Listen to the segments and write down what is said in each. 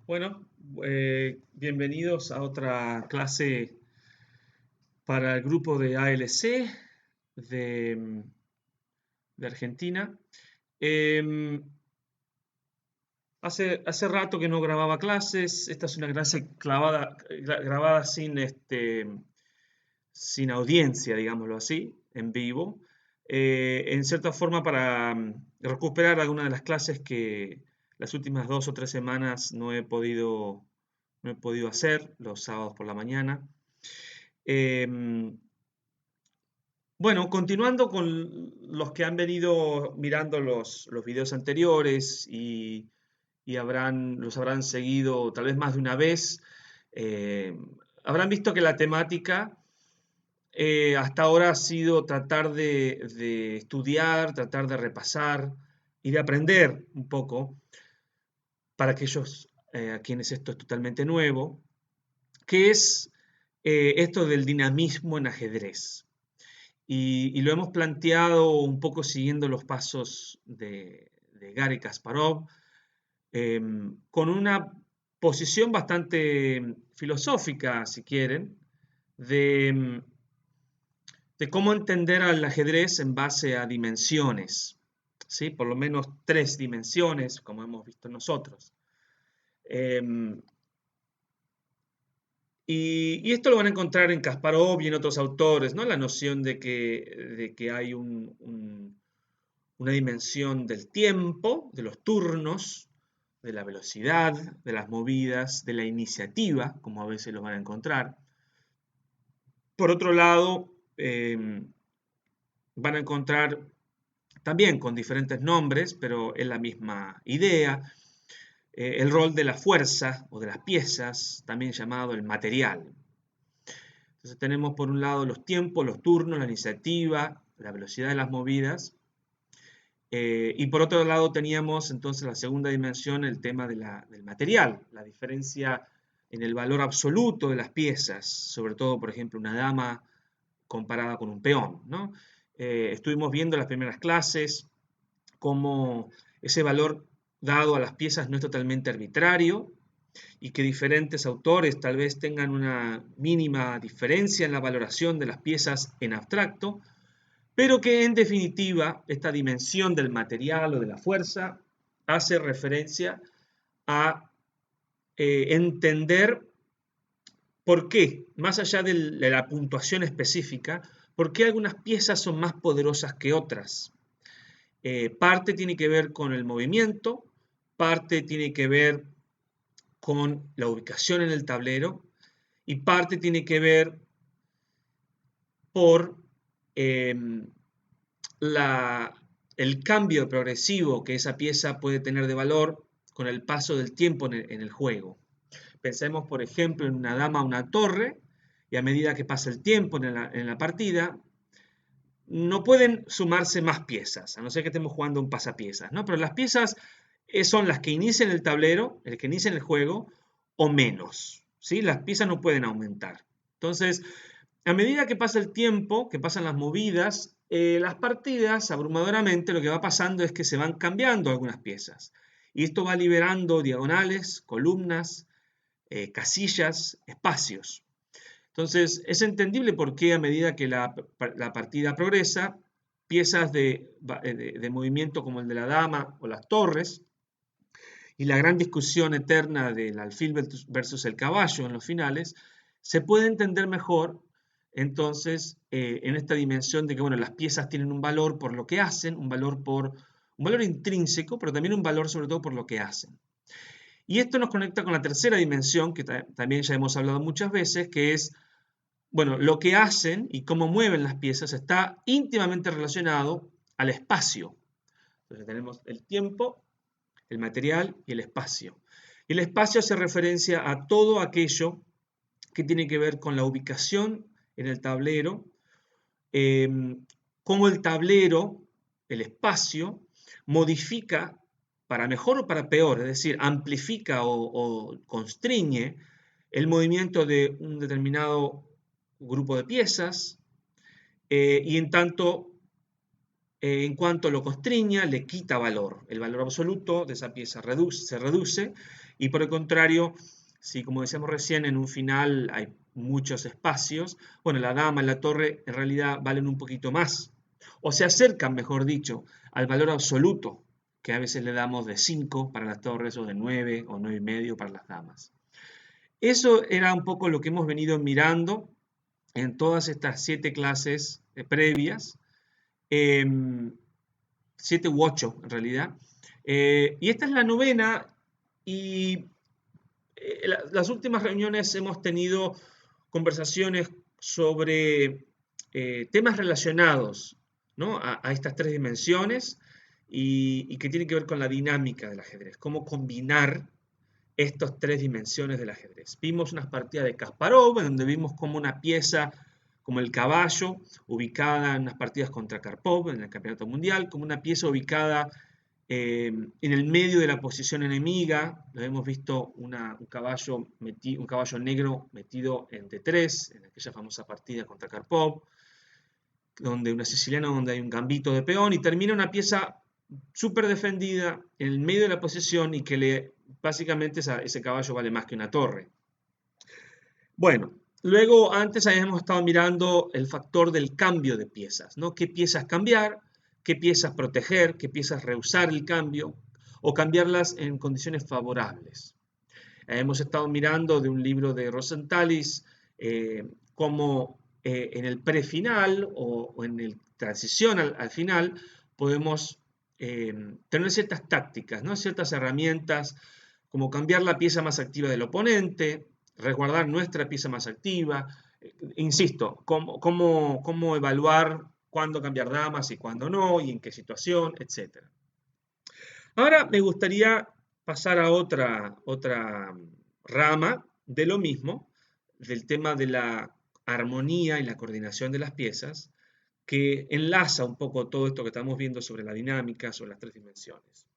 Bueno, bienvenidos a otra clase para el grupo de ALC de, de Argentina. Em, hace rato que no grababa clases. Esta es una clase grabada sin audiencia, digámoslo así, en vivo. En cierta forma para recuperar algunas de las clases que las últimas 2 o 3 semanas no he podido hacer los sábados por la mañana. Em, bueno, continuando con los que han venido mirando los videos anteriores y los habrán seguido tal vez más de una vez, eh, habrán visto que la temática hasta ahora ha sido tratar de estudiar, tratar de repasar y de aprender un poco para aquellos a quienes esto es totalmente nuevo, que es esto del dinamismo en ajedrez. Y lo hemos planteado un poco siguiendo los pasos de Garry Kasparov, con una posición bastante filosófica, si quieren, de, de cómo entender al ajedrez en base a dimensiones, ¿sí? Por lo menos 3 dimensiones, como hemos visto nosotros. Em, y esto lo van a encontrar en Kasparov y en otros autores, ¿no? La noción de que hay una dimensión del tiempo, de los turnos, de la velocidad, de las movidas, de la iniciativa, como a veces lo van a encontrar. Por otro lado, van a encontrar también con diferentes nombres, pero es la misma idea, el rol de la fuerza o de las piezas, también llamado el material. Entonces tenemos por un lado los tiempos, los turnos, la iniciativa, la velocidad de las movidas, y por otro lado teníamos entonces la segunda dimensión, el tema del material, la diferencia en el valor absoluto de las piezas, sobre todo, por ejemplo, una dama comparada con un peón, ¿no? Estuvimos viendo en las primeras clases cómo ese valor dado a las piezas no es totalmente arbitrario y que diferentes autores tal vez tengan una mínima diferencia en la valoración de las piezas en abstracto, pero que en definitiva esta dimensión del material o de la fuerza hace referencia a entender por qué, más allá de la puntuación específica, por qué algunas piezas son más poderosas que otras. Parte tiene que ver con el movimiento, parte tiene que ver con la ubicación en el tablero y parte tiene que ver por eh, la, el cambio progresivo que esa pieza puede tener de valor con el paso del tiempo en el juego. Pensemos, por ejemplo, en una dama o una torre, y a medida que pasa el tiempo en la partida, no pueden sumarse más piezas, a no ser que estemos jugando un pasapiezas, ¿no? Pero las piezas son las que inician el tablero, el que inicia el juego, o menos, ¿sí? Las piezas no pueden aumentar. Entonces, a medida que pasa el tiempo, que pasan las movidas, las partidas, abrumadoramente, lo que va pasando es que se van cambiando algunas piezas. Y esto va liberando diagonales, columnas, casillas, espacios. Entonces, es entendible por qué a medida que la partida progresa, piezas de movimiento como el de la dama o las torres, y la gran discusión eterna del alfil versus el caballo en los finales, se puede entender mejor entonces en esta dimensión de que bueno, las piezas tienen un valor por lo que hacen, un valor intrínseco, pero también un valor sobre todo por lo que hacen. Y esto nos conecta con la tercera dimensión, que también ya hemos hablado muchas veces, que es, bueno, lo que hacen y cómo mueven las piezas está íntimamente relacionado al espacio. Entonces tenemos el tiempo, el material y el espacio. Y el espacio hace referencia a todo aquello que tiene que ver con la ubicación en el tablero, eh, cómo el tablero, el espacio, modifica para mejor o para peor, es decir, amplifica o constriñe el movimiento de un determinado grupo de piezas, y en tanto en cuanto lo constriña, le quita valor. El valor absoluto de esa pieza se reduce y por el contrario, si como decíamos recién, en un final hay muchos espacios, bueno, la dama y la torre en realidad valen un poquito más, o se acercan, mejor dicho, al valor absoluto, que a veces le damos de 5 para las torres o de 9 o 9,5 para las damas. Eso era un poco lo que hemos venido mirando en todas estas 7 clases previas. 7 u 8 en realidad. Y esta es la novena y las últimas reuniones hemos tenido conversaciones sobre temas relacionados, ¿no? a estas 3 dimensiones y que tienen que ver con la dinámica del ajedrez, cómo combinar estas 3 dimensiones del ajedrez. Vimos unas partidas de Kasparov, en donde vimos como una pieza como el caballo, ubicada en unas partidas contra Karpov en el Campeonato Mundial, como una pieza ubicada en el medio de la posición enemiga. Lo hemos visto un caballo negro metido en D3, en aquella famosa partida contra Karpov, donde una siciliana, donde hay un gambito de peón, y termina una pieza súper defendida en el medio de la posición y que básicamente ese caballo vale más que una torre. Bueno, luego antes habíamos estado mirando el factor del cambio de piezas, ¿no? ¿Qué piezas cambiar? ¿Qué piezas proteger? ¿Qué piezas rehusar el cambio? O cambiarlas en condiciones favorables. Hemos estado mirando de un libro de Rosenthalis cómo en el prefinal o en el transición al final podemos tener ciertas tácticas, ¿no? Ciertas herramientas como cambiar la pieza más activa del oponente, resguardar nuestra pieza más activa. Insisto, cómo evaluar cuándo cambiar damas y cuándo no, y en qué situación, etc. Ahora me gustaría pasar a otra rama de lo mismo, del tema de la armonía y la coordinación de las piezas, que enlaza un poco todo esto que estamos viendo sobre la dinámica, sobre las 3 dimensiones.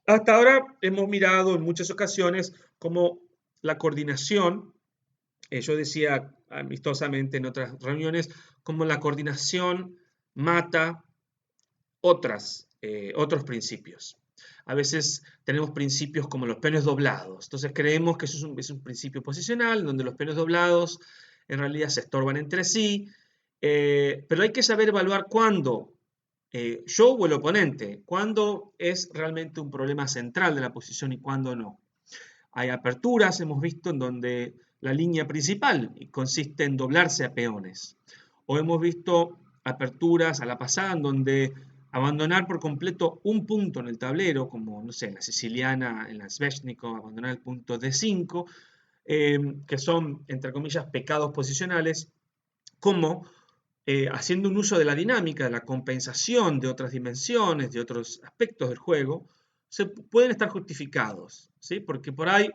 Hasta ahora hemos mirado en muchas ocasiones cómo la coordinación, yo decía amistosamente en otras reuniones, cómo la coordinación mata otros principios. A veces tenemos principios como los peones doblados. Entonces creemos que eso es un principio posicional, donde los peones doblados en realidad se estorban entre sí, pero hay que saber evaluar cuándo yo o el oponente, cuándo es realmente un problema central de la posición y cuándo no. Hay aperturas, hemos visto, en donde la línea principal consiste en doblarse a peones. O hemos visto aperturas a la pasada en donde abandonar por completo un punto en el tablero, como, no sé, en la siciliana, en la Sveshnikov, abandonar el punto D5, que son, entre comillas, pecados posicionales, como haciendo un uso de la dinámica, de la compensación de otras dimensiones, de otros aspectos del juego, se pueden estar justificados, ¿sí? Porque por ahí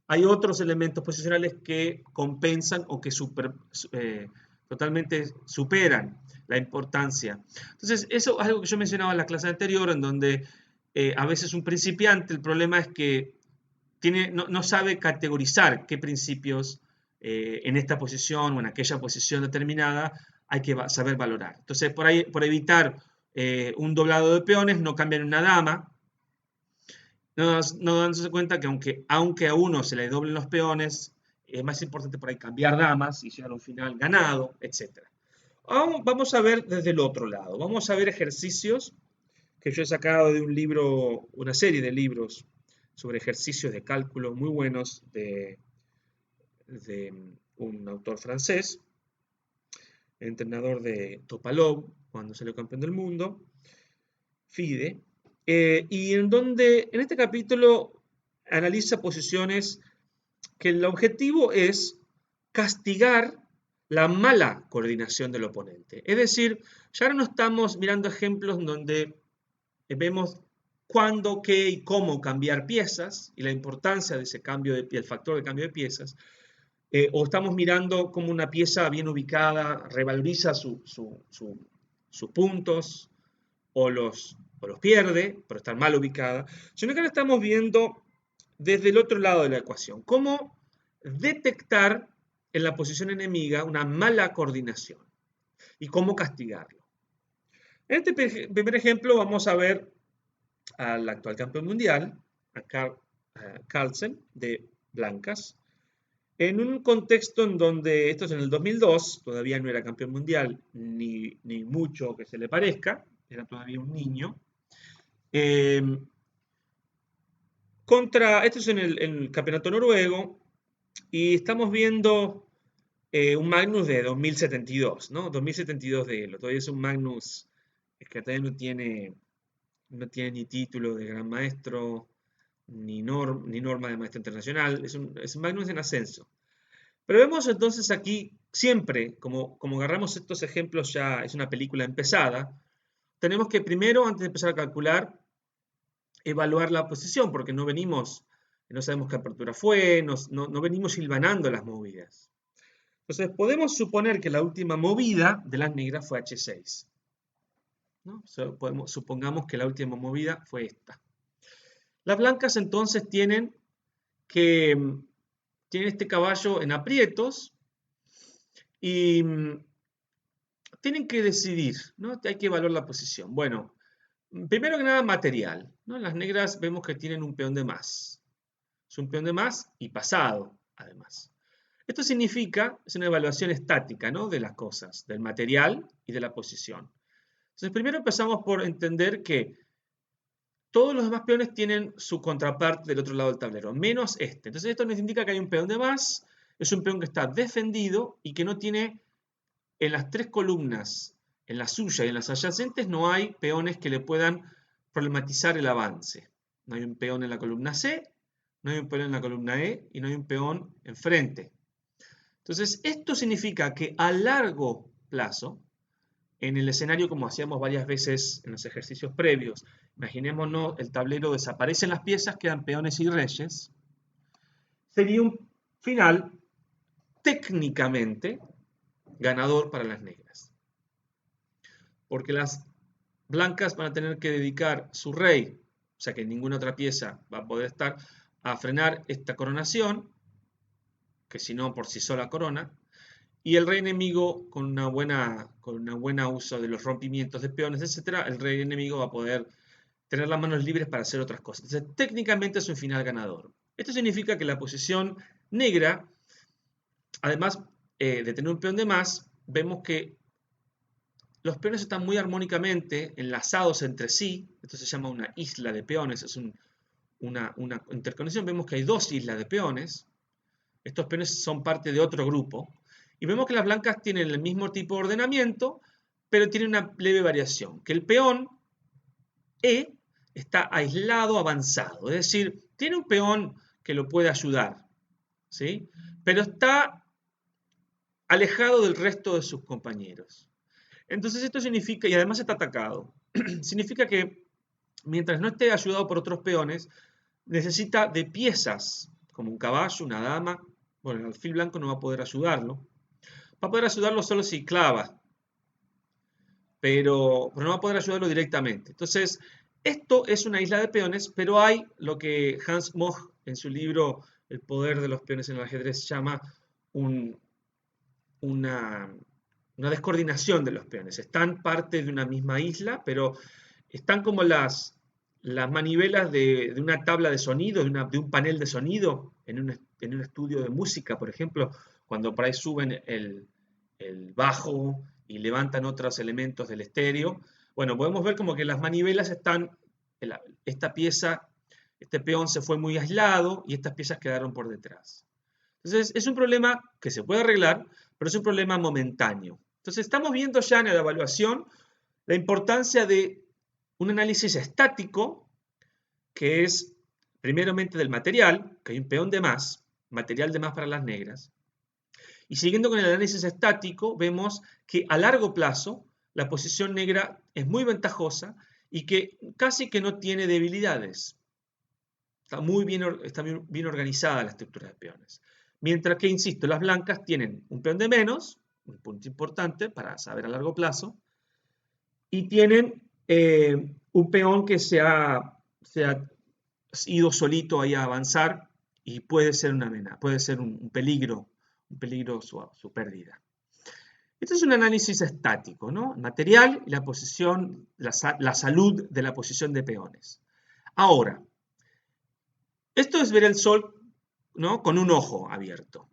hay otros elementos posicionales que compensan o que totalmente superan la importancia. Entonces, eso es algo que yo mencionaba en la clase anterior, en donde a veces un principiante, el problema es que no sabe categorizar qué principios en esta posición o en aquella posición determinada hay que saber valorar. Entonces, por evitar un doblado de peones, no cambian una dama, no dándose cuenta que aunque a uno se le doblen los peones, es más importante por ahí cambiar damas y llegar a un final ganado, etc. Vamos a ver desde el otro lado. Vamos a ver ejercicios que yo he sacado de un libro, una serie de libros sobre ejercicios de cálculo muy buenos de un autor francés, entrenador de Topalov, cuando salió campeón del mundo, FIDE, y en este capítulo analiza posiciones que el objetivo es castigar la mala coordinación del oponente. Es decir, ya no estamos mirando ejemplos donde vemos cuándo, qué y cómo cambiar piezas y la importancia de ese cambio el factor de cambio de piezas, o estamos mirando cómo una pieza bien ubicada revaloriza sus puntos o los pierde por estar mal ubicada, sino que ahora estamos viendo desde el otro lado de la ecuación, cómo detectar en la posición enemiga una mala coordinación y cómo castigarlo. En este primer ejemplo vamos a ver al actual campeón mundial, a Carlsen, de blancas, en un contexto en donde, esto es en el 2002, todavía no era campeón mundial, ni mucho que se le parezca, era todavía un niño. Eh, esto es en el campeonato noruego, y estamos viendo un Magnus de 2072, ¿no? 2072 de Elo. Todavía es un Magnus que todavía no tiene ni título de gran maestro, ni norma de maestro internacional. Es un Magnus en ascenso. Pero vemos entonces aquí, siempre, como agarramos estos ejemplos, ya es una película empezada, tenemos que primero, antes de empezar a calcular, evaluar la posición, porque no sabemos qué apertura fue, no venimos hilvanando las movidas. Entonces, podemos suponer que la última movida de las negras fue H6, ¿no? Supongamos que la última movida fue esta. Las blancas entonces que, tienen este caballo en aprietos y tienen que decidir, ¿no? Hay que evaluar la posición. Bueno, primero que nada material, ¿no? Las negras vemos que tienen un peón de más. Es un peón de más y pasado, además. Esto significa, es una evaluación estática, ¿no? De las cosas, del material y de la posición. Entonces, primero empezamos por entender que todos los demás peones tienen su contraparte del otro lado del tablero, menos este. Entonces, esto nos indica que hay un peón de más, es un peón que está defendido y que no tiene en las tres columnas, en la suya y en las adyacentes, no hay peones que le puedan problematizar el avance. No hay un peón en la columna C, no hay un peón en la columna E y no hay un peón enfrente. Entonces, esto significa que a largo plazo, en el escenario como hacíamos varias veces en los ejercicios previos, imaginémonos el tablero, desaparecen las piezas, quedan peones y reyes, sería un final técnicamente ganador para las negras. Porque las blancas van a tener que dedicar su rey, o sea que ninguna otra pieza va a poder estar, a frenar esta coronación, que si no por sí sola corona, y el rey enemigo con una buena uso de los rompimientos de peones, etc., el rey enemigo va a poder tener las manos libres para hacer otras cosas. Entonces, técnicamente es un final ganador. Esto significa que la posición negra, además de tener un peón de más, vemos que los peones están muy armónicamente enlazados entre sí. Esto se llama una isla de peones, es una interconexión. Vemos que hay dos islas de peones. Estos peones son parte de otro grupo. Y vemos que las blancas tienen el mismo tipo de ordenamiento, pero tienen una leve variación. Que el peón E está aislado, avanzado. Es decir, tiene un peón que lo puede ayudar, ¿sí? Pero está alejado del resto de sus compañeros. Entonces esto significa, y además está atacado, significa que mientras no esté ayudado por otros peones, necesita de piezas, como un caballo, una dama. Bueno, el alfil blanco no va a poder ayudarlo. Va a poder ayudarlo solo si clava, pero no va a poder ayudarlo directamente. Entonces, esto es una isla de peones, pero hay lo que Hans Moch en su libro El poder de los peones en el ajedrez llama una descoordinación de los peones. Están parte de una misma isla, pero están como las manivelas de una tabla de sonido, de un panel de sonido en un estudio de música, por ejemplo, cuando por ahí suben el bajo y levantan otros elementos del estéreo. Bueno, podemos ver como que las manivelas están, esta pieza, este peón se fue muy aislado y estas piezas quedaron por detrás. Entonces, es un problema que se puede arreglar, pero es un problema momentáneo. Entonces, estamos viendo ya en la evaluación la importancia de un análisis estático, que es primeramente del material, que hay un peón de más, material de más para las negras. Y siguiendo con el análisis estático, vemos que a largo plazo la posición negra es muy ventajosa y que casi que no tiene debilidades. Está bien organizada la estructura de peones. Mientras que, insisto, las blancas tienen un peón de menos, un punto importante para saber a largo plazo, y tienen un peón que se ha ido solito ahí a avanzar y puede ser una amenaza, puede ser un peligro su pérdida. Esto es un análisis estático, ¿no? Material y la posición, la salud de la posición de peones. Ahora, esto es ver el sol, ¿no? Con un ojo abierto.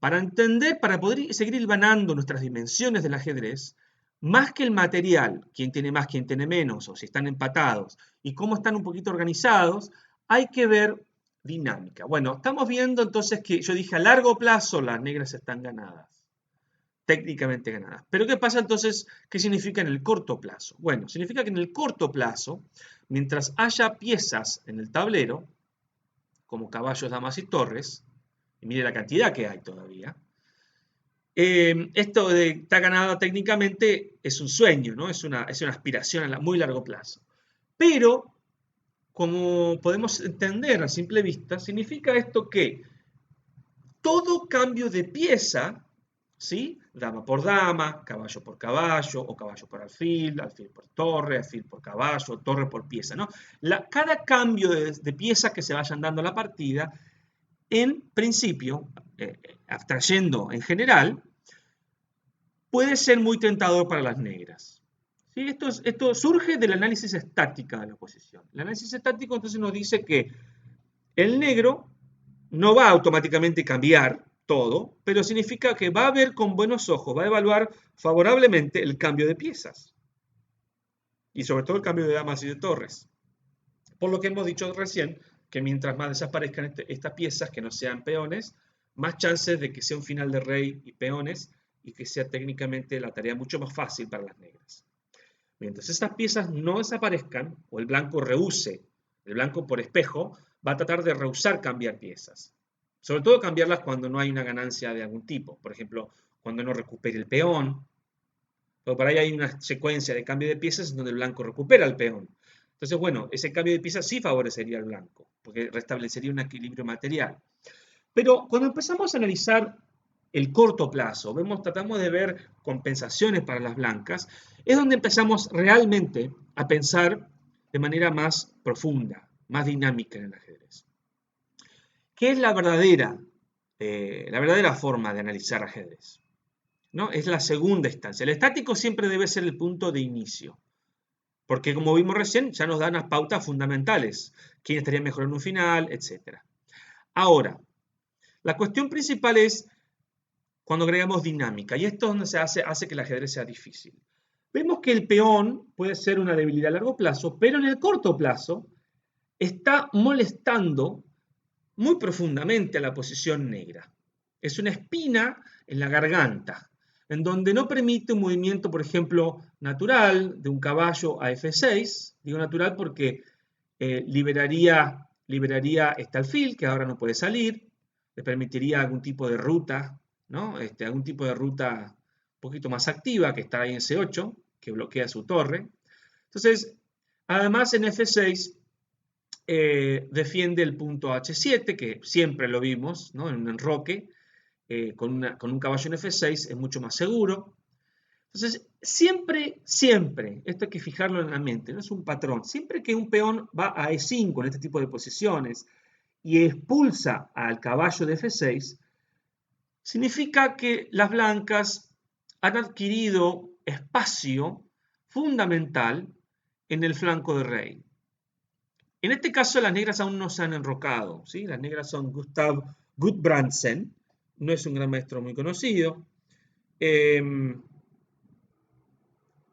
Para entender, para poder seguir hilvanando nuestras dimensiones del ajedrez, más que el material, quién tiene más, quién tiene menos, o si están empatados, y cómo están un poquito organizados, hay que ver dinámica. Bueno, estamos viendo entonces que yo dije a largo plazo las negras están ganadas, técnicamente ganadas. Pero ¿qué pasa entonces? ¿Qué significa en el corto plazo? Bueno, significa que en el corto plazo, mientras haya piezas en el tablero, como caballos, damas y torres, y mire la cantidad que hay todavía, esto de estar ganado técnicamente es un sueño, ¿no? Es una aspiración a muy largo plazo. Pero, como podemos entender a simple vista, significa esto que todo cambio de pieza, ¿sí? Dama por dama, caballo por caballo, o caballo por alfil por torre, alfil por caballo, torre por pieza, ¿no? Cada cambio de pieza que se vayan dando a la partida, en principio, abstrayendo en general, puede ser muy tentador para las negras. ¿Sí? Esto surge del análisis estática de la posición. El análisis estático entonces nos dice que el negro no va a automáticamente cambiar todo, pero significa que va a ver con buenos ojos, va a evaluar favorablemente el cambio de piezas y sobre todo el cambio de damas y de torres. Por lo que hemos dicho recién, que mientras más desaparezcan estas piezas que no sean peones, más chances de que sea un final de rey y peones y que sea técnicamente la tarea mucho más fácil para las negras. Mientras estas piezas no desaparezcan o el blanco rehúse, el blanco por espejo va a tratar de rehusar cambiar piezas. Sobre todo cambiarlas cuando no hay una ganancia de algún tipo. Por ejemplo, cuando no recupere el peón. Pero por ahí hay una secuencia de cambio de piezas en donde el blanco recupera el peón. Entonces, bueno, ese cambio de piezas sí favorecería al blanco, porque restablecería un equilibrio material. Pero cuando empezamos a analizar el corto plazo, tratamos de ver compensaciones para las blancas, es donde empezamos realmente a pensar de manera más profunda, más dinámica en el ajedrez. ¿Qué es la verdadera forma de analizar ajedrez? ¿No? Es la segunda instancia. El estático siempre debe ser el punto de inicio, porque como vimos recién, ya nos da unas pautas fundamentales, quién estaría mejor en un final, etc. Ahora, la cuestión principal es cuando agregamos dinámica, y esto es donde hace que el ajedrez sea difícil. Vemos que el peón puede ser una debilidad a largo plazo, pero en el corto plazo está molestando muy profundamente a la posición negra. Es una espina en la garganta, en donde no permite un movimiento, por ejemplo, natural de un caballo a F6. Digo natural porque liberaría este alfil, que ahora no puede salir, le permitiría algún tipo de ruta, ¿no? Algún tipo de ruta un poquito más activa, que está ahí en C8, que bloquea su torre. Entonces, además en F6 defiende el punto H7, que siempre lo vimos, ¿no? En un enroque, con un caballo en F6 es mucho más seguro. Entonces, siempre, esto hay que fijarlo en la mente, no es un patrón, siempre que un peón va a E5 en este tipo de posiciones y expulsa al caballo de F6, significa que las blancas han adquirido espacio fundamental en el flanco de rey. En este caso las negras aún no se han enrocado, ¿sí? Las negras son Gustav Gudbrandsen, no es un gran maestro muy conocido,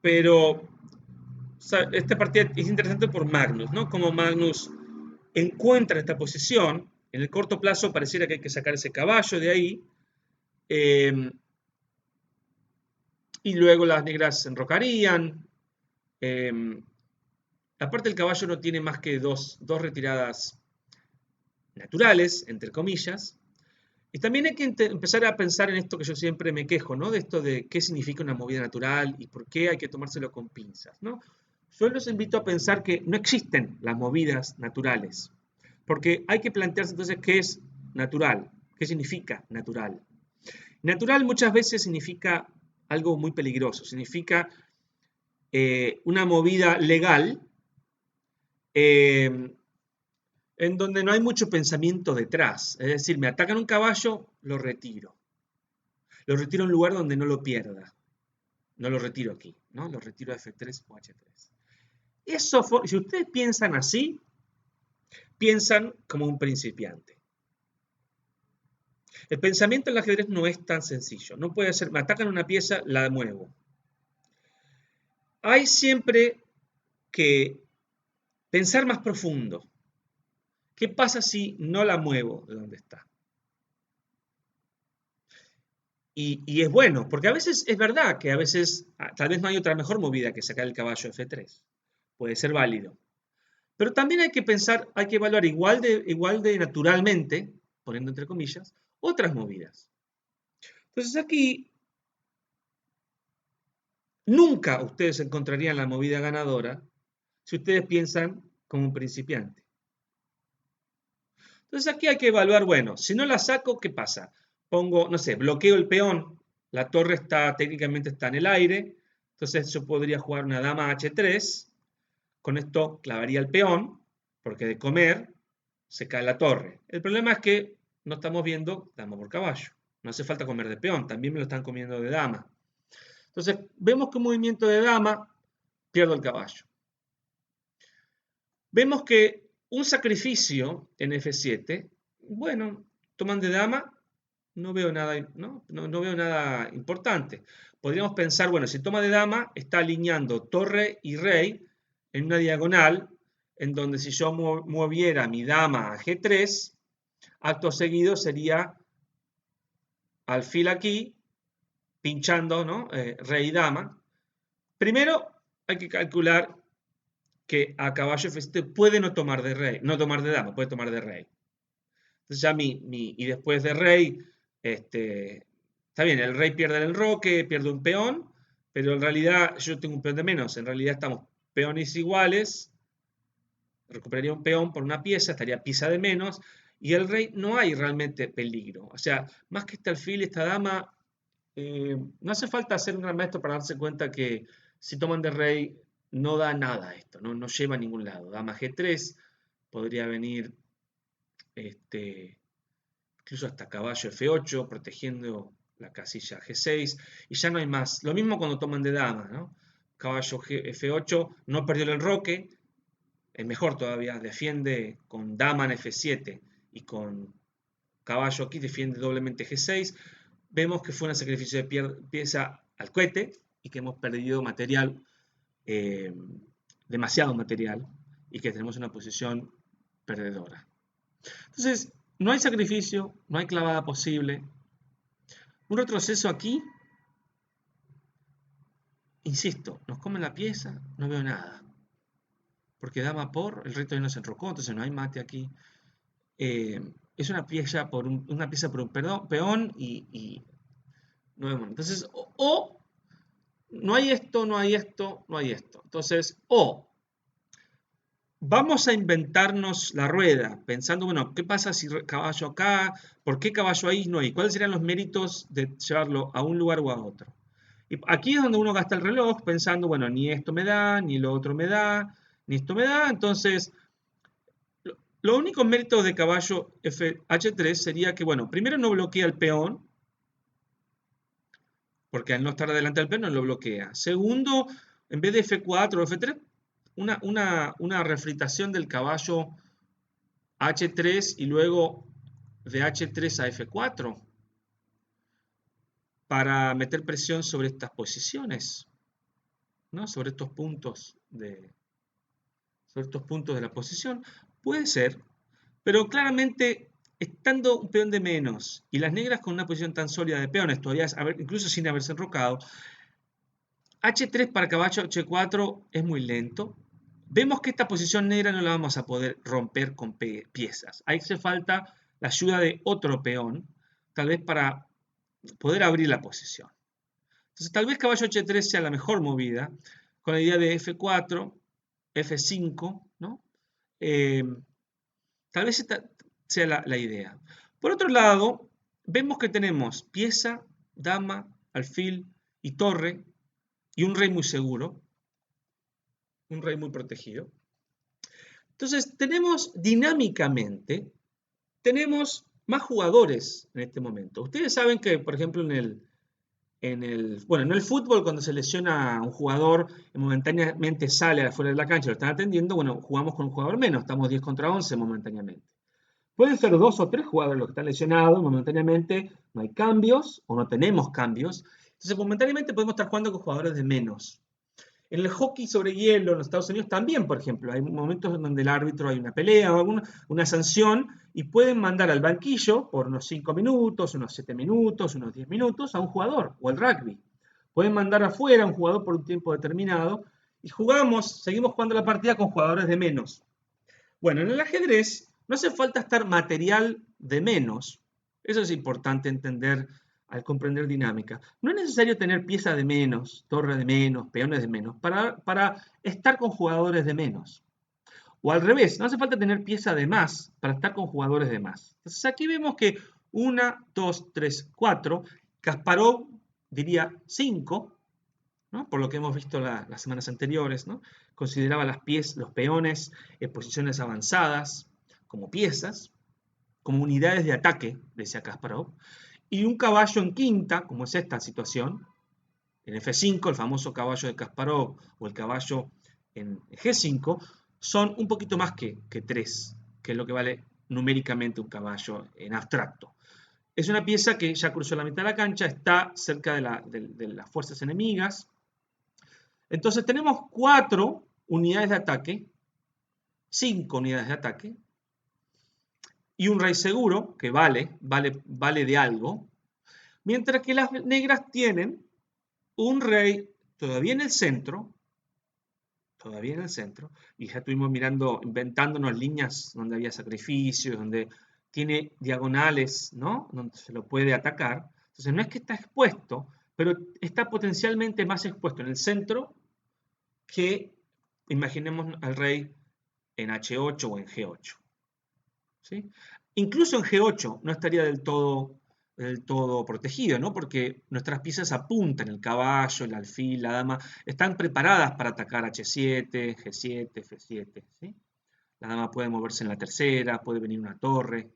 pero esta partida es interesante por Magnus, ¿no? Como Magnus encuentra esta posición, en el corto plazo pareciera que hay que sacar ese caballo de ahí, y luego las negras se enrocarían. Aparte el caballo no tiene más que dos retiradas naturales, entre comillas. Y también hay que empezar a pensar en esto que yo siempre me quejo, ¿no? De esto de qué significa una movida natural y por qué hay que tomárselo con pinzas, ¿no? Yo los invito a pensar que no existen las movidas naturales, porque hay que plantearse entonces qué es natural, qué significa natural. Natural muchas veces significa algo muy peligroso, significa una movida legal en donde no hay mucho pensamiento detrás. Es decir, me atacan un caballo, lo retiro. Lo retiro a un lugar donde no lo pierda. no lo retiro aquí, ¿no? Lo retiro a F3 o H3. Eso, si ustedes piensan así, piensan como un principiante. El pensamiento en el ajedrez no es tan sencillo. No puede ser, me atacan una pieza, la muevo. Hay siempre que pensar más profundo. ¿Qué pasa si no la muevo de donde está? Y es bueno, porque a veces es verdad que a veces tal vez no hay otra mejor movida que sacar el caballo F3. Puede ser válido. Pero también hay que pensar, hay que evaluar igual de naturalmente, poniendo entre comillas, otras movidas. Entonces aquí nunca ustedes encontrarían la movida ganadora si ustedes piensan como un principiante. Entonces aquí hay que evaluar, bueno, si no la saco, ¿qué pasa? Pongo, no sé, bloqueo el peón, la torre técnicamente está en el aire, entonces yo podría jugar una dama H3, con esto clavaría el peón, porque de comer se cae la torre. El problema es que no estamos viendo dama por caballo, no hace falta comer de peón, también me lo están comiendo de dama. Entonces vemos que un movimiento de dama pierdo el caballo. Vemos que un sacrificio en F7, bueno, toman de dama, no veo nada, ¿no? No veo nada importante. Podríamos pensar, bueno, si toma de dama, está alineando torre y rey en una diagonal, en donde si yo moviera mi dama a G3, acto seguido sería alfil aquí, pinchando, ¿no? Rey y dama. Primero hay que calcular que a caballo F7 puede no tomar de rey, no tomar de dama, puede tomar de rey. Entonces ya y después de rey, está bien, el rey pierde el enroque, pierde un peón, pero en realidad yo tengo un peón de menos, en realidad estamos peones iguales, recuperaría un peón por una pieza, estaría pieza de menos, y el rey no hay realmente peligro. O sea, más que este alfil, esta dama, no hace falta ser un gran maestro para darse cuenta que si toman de rey no da nada esto, no lleva a ningún lado. Dama G3, podría venir incluso hasta caballo F8, protegiendo la casilla G6, y ya no hay más. Lo mismo cuando toman de dama, ¿no? Caballo F8 no perdió el enroque, es mejor todavía, defiende con dama en F7 y con caballo aquí defiende doblemente G6. Vemos que fue un sacrificio de pieza al cohete y que hemos perdido material, demasiado material, y que tenemos una posición perdedora. Entonces, no hay sacrificio, no hay clavada posible. Un retroceso aquí, insisto, nos comen la pieza, no veo nada. Porque dama por, el rey todavía no se enrocó, entonces no hay mate aquí. Es una pieza por un peón y no vemos. Entonces, o no hay esto, no hay esto, no hay esto. Entonces, o vamos a inventarnos la rueda, pensando, bueno, ¿qué pasa si caballo acá? ¿Por qué caballo ahí no hay? ¿Cuáles serían los méritos de llevarlo a un lugar o a otro? Y aquí es donde uno gasta el reloj, pensando, bueno, ni esto me da, ni lo otro me da, ni esto me da. Entonces, los únicos méritos de caballo H3 sería que, bueno, primero no bloquea el peón, porque al no estar adelante del peón no lo bloquea. Segundo, en vez de F4 o F3, una refritación del caballo H3 y luego de H3 a F4 para meter presión sobre estas posiciones, ¿no? Sobre estos puntos de la posición. Puede ser, pero claramente estando un peón de menos y las negras con una posición tan sólida de peones, todavía incluso sin haberse enrocado, H3 para caballo H4 es muy lento. Vemos que esta posición negra no la vamos a poder romper con piezas. Ahí hace falta la ayuda de otro peón, tal vez para poder abrir la posición. Entonces tal vez caballo H3 sea la mejor movida, con la idea de F4, F5, ¿no? Tal vez esta sea la idea. Por otro lado, vemos que tenemos pieza, dama, alfil y torre, y un rey muy seguro, un rey muy protegido. Entonces, tenemos dinámicamente, tenemos más jugadores en este momento. Ustedes saben que, por ejemplo, bueno, en el fútbol, cuando se lesiona un jugador y momentáneamente sale afuera de la cancha, lo están atendiendo, bueno, jugamos con un jugador menos, estamos 10 contra 11 momentáneamente. Pueden ser 2 o 3 jugadores los que están lesionados, momentáneamente no hay cambios o no tenemos cambios, entonces momentáneamente podemos estar jugando con jugadores de menos. En el hockey sobre hielo en los Estados Unidos también, por ejemplo, hay momentos en donde el árbitro hay una pelea o una sanción y pueden mandar al banquillo por unos 5 minutos, unos 7 minutos, unos 10 minutos a un jugador, o el rugby. Pueden mandar afuera a un jugador por un tiempo determinado y seguimos jugando la partida con jugadores de menos. Bueno, en el ajedrez no hace falta estar material de menos. Eso es importante entender al comprender dinámica. No es necesario tener pieza de menos, torre de menos, peones de menos, para estar con jugadores de menos. O al revés, no hace falta tener pieza de más para estar con jugadores de más. Entonces aquí vemos que 1, 2, 3, 4, Kasparov diría 5, ¿no? Por lo que hemos visto las semanas anteriores, ¿no? Consideraba los peones en posiciones avanzadas como piezas, como unidades de ataque, decía Kasparov, y un caballo en quinta, como es esta situación, en F5, el famoso caballo de Kasparov, o el caballo en G5, son un poquito más que 3, que es lo que vale numéricamente un caballo en abstracto. Es una pieza que ya cruzó la mitad de la cancha, está cerca de las fuerzas enemigas. Entonces tenemos 4 unidades de ataque, 5 unidades de ataque, y un rey seguro, que vale de algo, mientras que las negras tienen un rey todavía en el centro, y ya estuvimos mirando, inventándonos líneas donde había sacrificios, donde tiene diagonales, ¿no? Donde se lo puede atacar. Entonces no es que está expuesto, pero está potencialmente más expuesto en el centro que, imaginemos al rey en H8 o en G8. ¿Sí? Incluso en G8 no estaría del todo protegido, ¿no? Porque nuestras piezas apuntan, el caballo, el alfil, la dama, están preparadas para atacar H7, G7, F7. ¿Sí? La dama puede moverse en la tercera, puede venir una torre.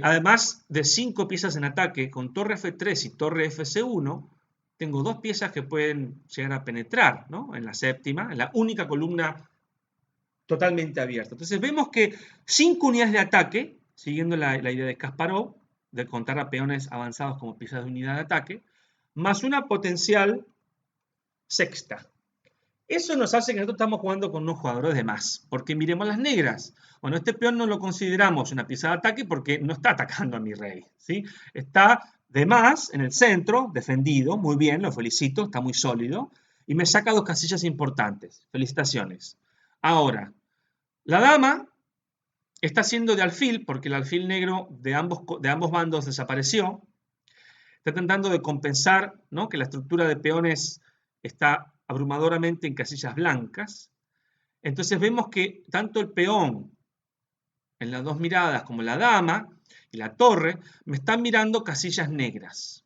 Además de 5 piezas en ataque, con torre F3 y torre FC1, tengo 2 piezas que pueden llegar a penetrar, ¿no? En la séptima, en la única columna totalmente abierta. Entonces vemos que 5 unidades de ataque, siguiendo la idea de Kasparov, de contar a peones avanzados como piezas de unidad de ataque, más una potencial sexta. Eso nos hace que nosotros estamos jugando con unos jugadores de más, porque miremos las negras. Bueno, este peón no lo consideramos una pieza de ataque porque no está atacando a mi rey, ¿sí? Está de más en el centro, defendido, muy bien, lo felicito, está muy sólido, y me saca 2 casillas importantes. Felicitaciones. Ahora, la dama está haciendo de alfil, porque el alfil negro de ambos bandos desapareció. Está tratando de compensar, ¿no? Que la estructura de peones está abrumadoramente en casillas blancas. Entonces vemos que tanto el peón en las 2 miradas como la dama y la torre me están mirando casillas negras.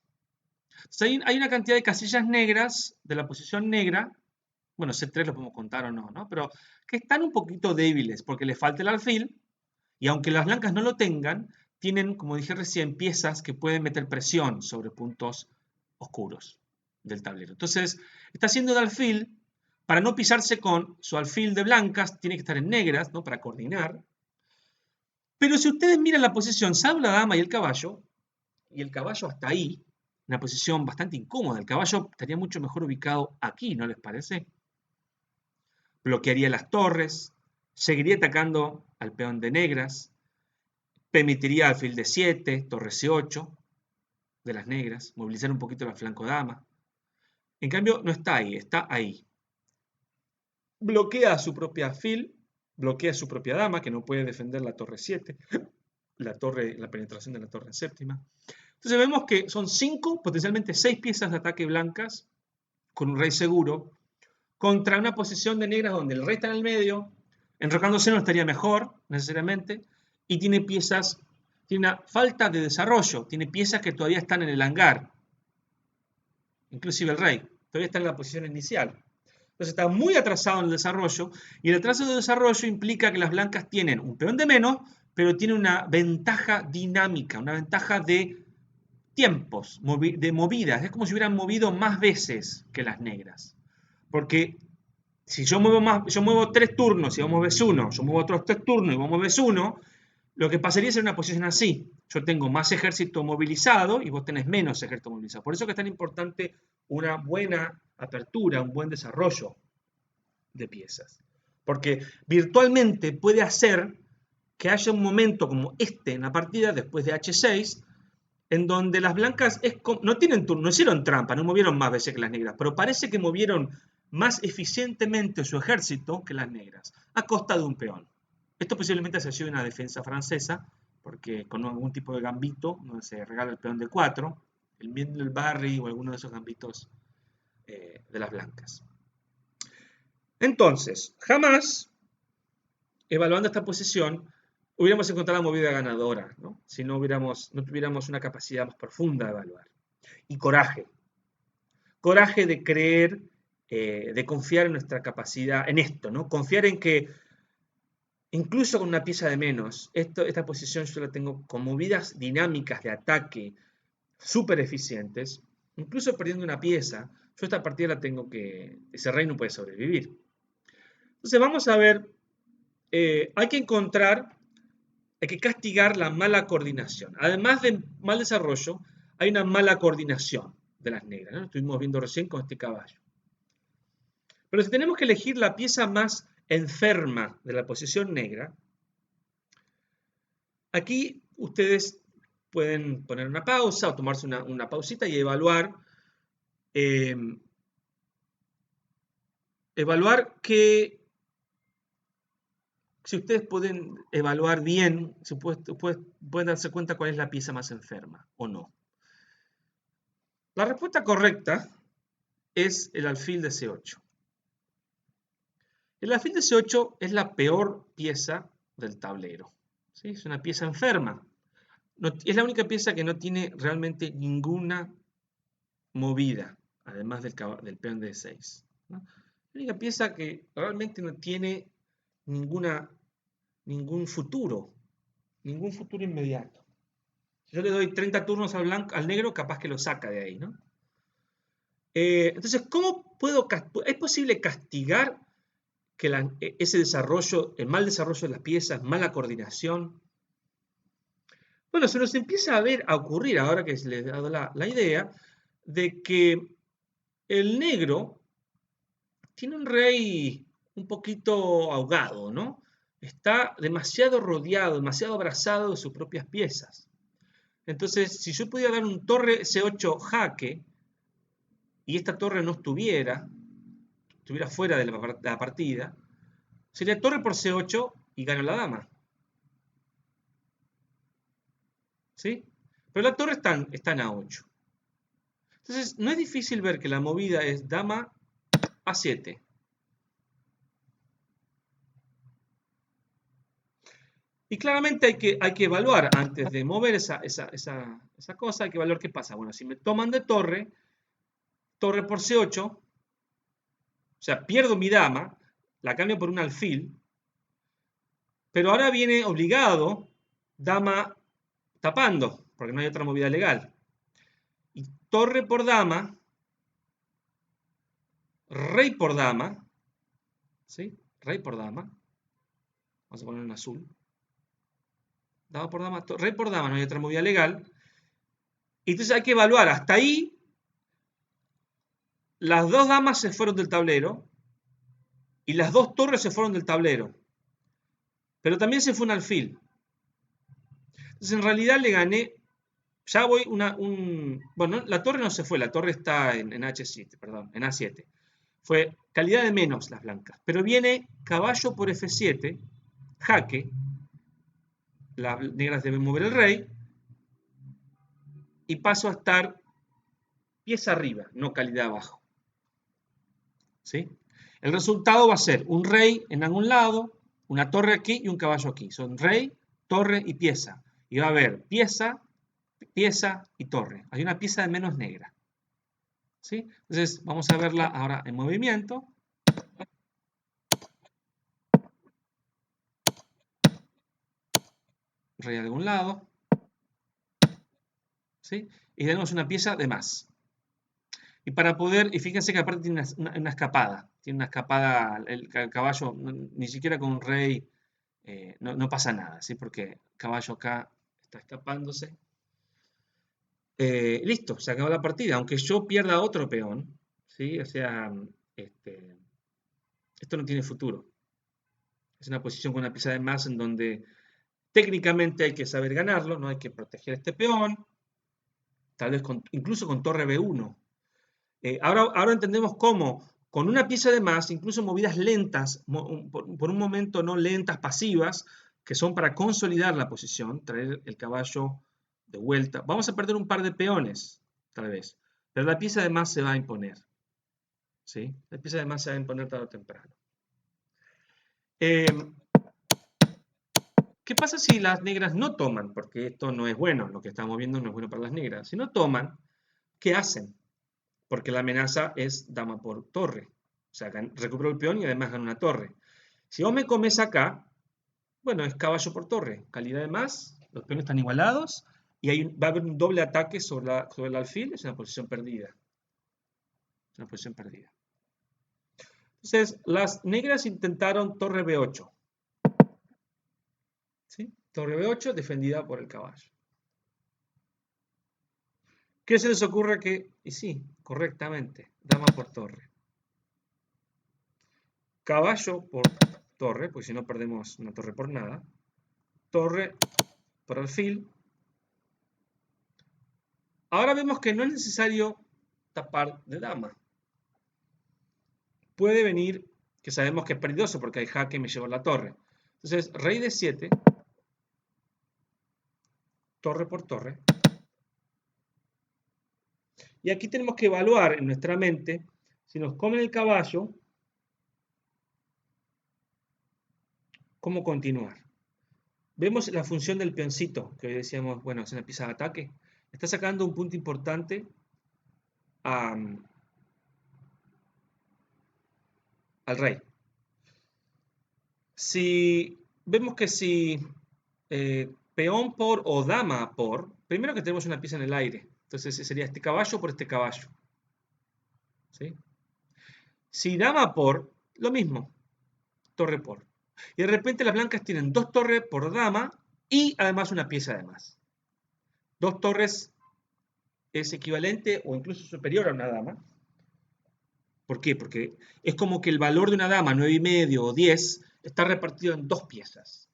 Entonces hay una cantidad de casillas negras de la posición negra, bueno, C3 lo podemos contar o no, ¿no? Pero que están un poquito débiles porque le falta el alfil y aunque las blancas no lo tengan, tienen, como dije recién, piezas que pueden meter presión sobre puntos oscuros del tablero. Entonces, está haciendo de alfil, para no pisarse con su alfil de blancas, tiene que estar en negras, ¿no? Para coordinar. Pero si ustedes miran la posición, salvo la dama y el caballo hasta ahí, una posición bastante incómoda, el caballo estaría mucho mejor ubicado aquí, ¿no les parece? Bloquearía las torres, seguiría atacando al peón de negras, permitiría alfil de 7, torre C8 de las negras, movilizar un poquito la flanco dama. En cambio, no está ahí, está ahí. Bloquea a su propia alfil, bloquea a su propia dama, que no puede defender la torre 7, la penetración de la torre en séptima. Entonces vemos que son 5, potencialmente 6 piezas de ataque blancas con un rey seguro contra una posición de negras donde el rey está en el medio, enrocándose no estaría mejor necesariamente, y tiene una falta de desarrollo, tiene piezas que todavía están en el hangar, inclusive el rey, todavía está en la posición inicial. Entonces está muy atrasado en el desarrollo, y el atraso de desarrollo implica que las blancas tienen un peón de menos, pero tienen una ventaja dinámica, una ventaja de tiempos de movidas. Es como si hubieran movido más veces que las negras. Porque si yo muevo más, yo muevo 3 turnos y vos mueves uno, yo muevo otros 3 turnos y vos mueves uno, lo que pasaría es en una posición así. Yo tengo más ejército movilizado y vos tenés menos ejército movilizado. Por eso que es tan importante una buena apertura, un buen desarrollo de piezas. Porque virtualmente puede hacer que haya un momento como este en la partida, después de H6, en donde las blancas no tienen turno, no hicieron trampa, no movieron más veces que las negras, pero parece que movieron más eficientemente su ejército que las negras, a costa de un peón. Esto posiblemente haya sido una defensa francesa, porque con algún tipo de gambito, no se regala el peón de 4, el Middlebury o alguno de esos gambitos de las blancas. Entonces, jamás, evaluando esta posición, hubiéramos encontrado la movida ganadora, ¿no? Si no tuviéramos una capacidad más profunda de evaluar. Y coraje. Coraje de creer, de confiar en nuestra capacidad, en esto, ¿no? Confiar en que incluso con una pieza de menos, esta posición yo la tengo con movidas dinámicas de ataque súper eficientes, incluso perdiendo una pieza, yo esta partida la tengo que, ese rey no puede sobrevivir. Entonces vamos a ver, hay que castigar la mala coordinación. Además de mal desarrollo, hay una mala coordinación de las negras, ¿no? Estuvimos viendo recién con este caballo. Pero si tenemos que elegir la pieza más enferma de la posición negra, aquí ustedes pueden poner una pausa o tomarse una pausita y eh, evaluar que si ustedes pueden evaluar bien, si pueden darse cuenta cuál es la pieza más enferma o no. La respuesta correcta es el alfil de C8. El alfil de C8 es la peor pieza del tablero. ¿Sí? Es una pieza enferma. Es la única pieza que no tiene realmente ninguna movida, además del peón de 6. ¿No? La única pieza que realmente no tiene ningún futuro inmediato. Si yo le doy 30 turnos al negro, capaz que lo saca de ahí, ¿no? Entonces, ¿es posible castigar que ese desarrollo, el mal desarrollo de las piezas, mala coordinación? Bueno, se nos empieza a ocurrir, ahora que les he dado la idea, de que el negro tiene un rey un poquito ahogado, ¿no? Está demasiado rodeado, demasiado abrazado de sus propias piezas. Entonces, si yo pudiera dar un torre C8 jaque y esta torre no estuviera fuera de la partida, sería torre por C8 y gano la dama. ¿Sí? Pero la torre está en A8. Entonces, no es difícil ver que la movida es dama A7. Y claramente hay que evaluar, antes de mover esa cosa, hay que evaluar qué pasa. Bueno, si me toman de torre por C8, o sea, pierdo mi dama, la cambio por un alfil, pero ahora viene obligado dama tapando, porque no hay otra movida legal. Y torre por dama, rey por dama, ¿sí? Rey por dama, vamos a poner en azul. Dama por dama, rey por dama, no hay otra movida legal. Y entonces hay que evaluar, hasta ahí, las dos damas se fueron del tablero y las dos torres se fueron del tablero. Pero también se fue un alfil. Entonces en realidad le gané, ya voy bueno, la torre no se fue, la torre está en H7, perdón, en A7. Fue calidad de menos las blancas. Pero viene caballo por F7, jaque, las negras deben mover el rey, y paso a estar pieza arriba, no calidad abajo. ¿Sí? El resultado va a ser un rey en algún lado, una torre aquí y un caballo aquí. Son rey, torre y pieza. Y va a haber pieza, pieza y torre. Hay una pieza de menos negra. ¿Sí? Entonces vamos a verla ahora en movimiento. Rey a algún lado. ¿sí? Y tenemos una pieza de más. Y para poder, y fíjense que aparte tiene una escapada, el caballo, ni siquiera con un rey no pasa nada, ¿sí? Porque el caballo acá está escapándose. Listo, se acabó la partida, aunque yo pierda otro peón, ¿sí? O sea, este, esto no tiene futuro. Es una posición con una pieza de más en donde técnicamente hay que saber ganarlo, no hay que proteger este peón, tal vez incluso con torre B1. Ahora entendemos cómo, con una pieza de más, incluso movidas lentas, por un momento no lentas, pasivas, que son para consolidar la posición, traer el caballo de vuelta. Vamos a perder un par de peones, tal vez, pero la pieza de más se va a imponer. ¿Sí? La pieza de más se va a imponer tarde o temprano. Eh, ¿Qué pasa si las negras no toman? Porque esto no es bueno, lo que estamos viendo no es bueno para las negras. Si no toman, ¿qué hacen? Porque la amenaza es dama por torre. O sea, recupero el peón y además gano una torre. Si vos me comes acá, bueno, es caballo por torre. Calidad de más, los peones están igualados y va a haber un doble ataque sobre el alfil. Es una posición perdida. Es una posición perdida. Entonces, las negras intentaron torre B8. ¿Sí? Torre B8 defendida por el caballo. ¿Qué se les ocurre que? Y sí, correctamente, dama por torre. Caballo por torre, pues si no perdemos una torre por nada. Torre por alfil. Ahora vemos que no es necesario tapar de dama. Puede venir, que sabemos que es peligroso porque hay jaque, me lleva la torre. Entonces, rey de 7, torre por torre. Y aquí tenemos que evaluar en nuestra mente, si nos comen el caballo, cómo continuar. Vemos la función del peoncito, que hoy decíamos, bueno, es una pieza de ataque. Está sacando un punto importante al rey. Si vemos que si peón por o dama por, primero que tenemos una pieza en el aire, entonces sería este caballo por este caballo. ¿Sí? Si dama por, lo mismo, torre por. Y de repente las blancas tienen dos torres por dama y además una pieza de más. Dos torres es equivalente o incluso superior a una dama. ¿Por qué? Porque es como que el valor de una dama, 9,5 o 10, está repartido en dos piezas.